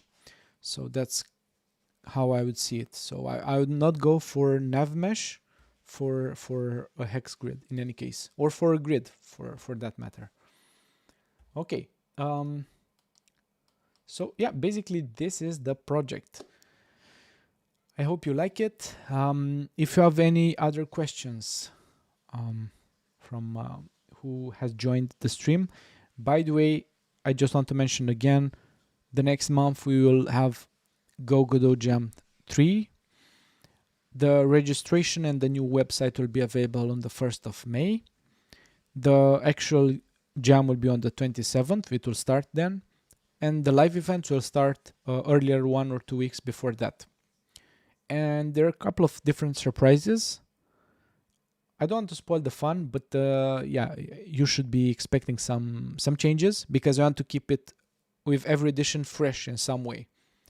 A: So that's how I would see it. So I would not go for nav mesh for a hex grid in any case, or for a grid for that matter. Okay. So yeah, basically this is the project. I hope you like it. If you have any other questions from who has joined the stream, by the way, I just want to mention again, the next month we will have Godot Jam 3. The registration and the new website will be available on the 1st of May. The actual jam will be on the 27th. It will start then. And the live events will start earlier, 1 or 2 weeks before that. And there are a couple of different surprises. I don't want to spoil the fun, but yeah, you should be expecting some changes, because I want to keep it with every edition fresh in some way.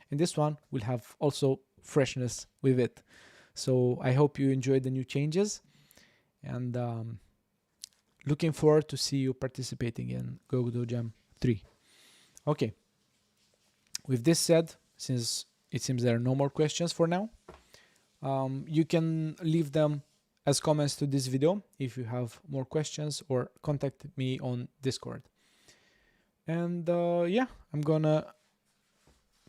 A: And this one will have also freshness with it. So I hope you enjoyed the new changes, and looking forward to see you participating in Godot Jam 3. Okay. With this said, since it seems there are no more questions for now, you can leave them as comments to this video if you have more questions, or contact me on Discord. And yeah, I'm gonna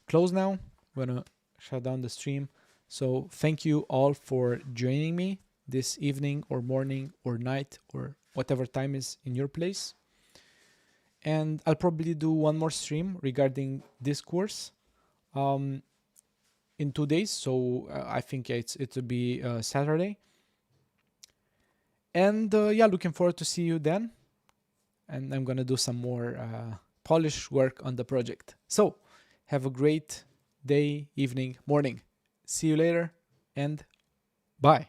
A: close now. I'm gonna shut down the stream. So thank you all for joining me this evening or morning or night or whatever time is in your place. And I'll probably do one more stream regarding this course in 2 days. So I think it'll be Saturday. And yeah, looking forward to see you then. And I'm gonna do some more polish work on the project. So have a great day, evening, morning. See you later, and bye.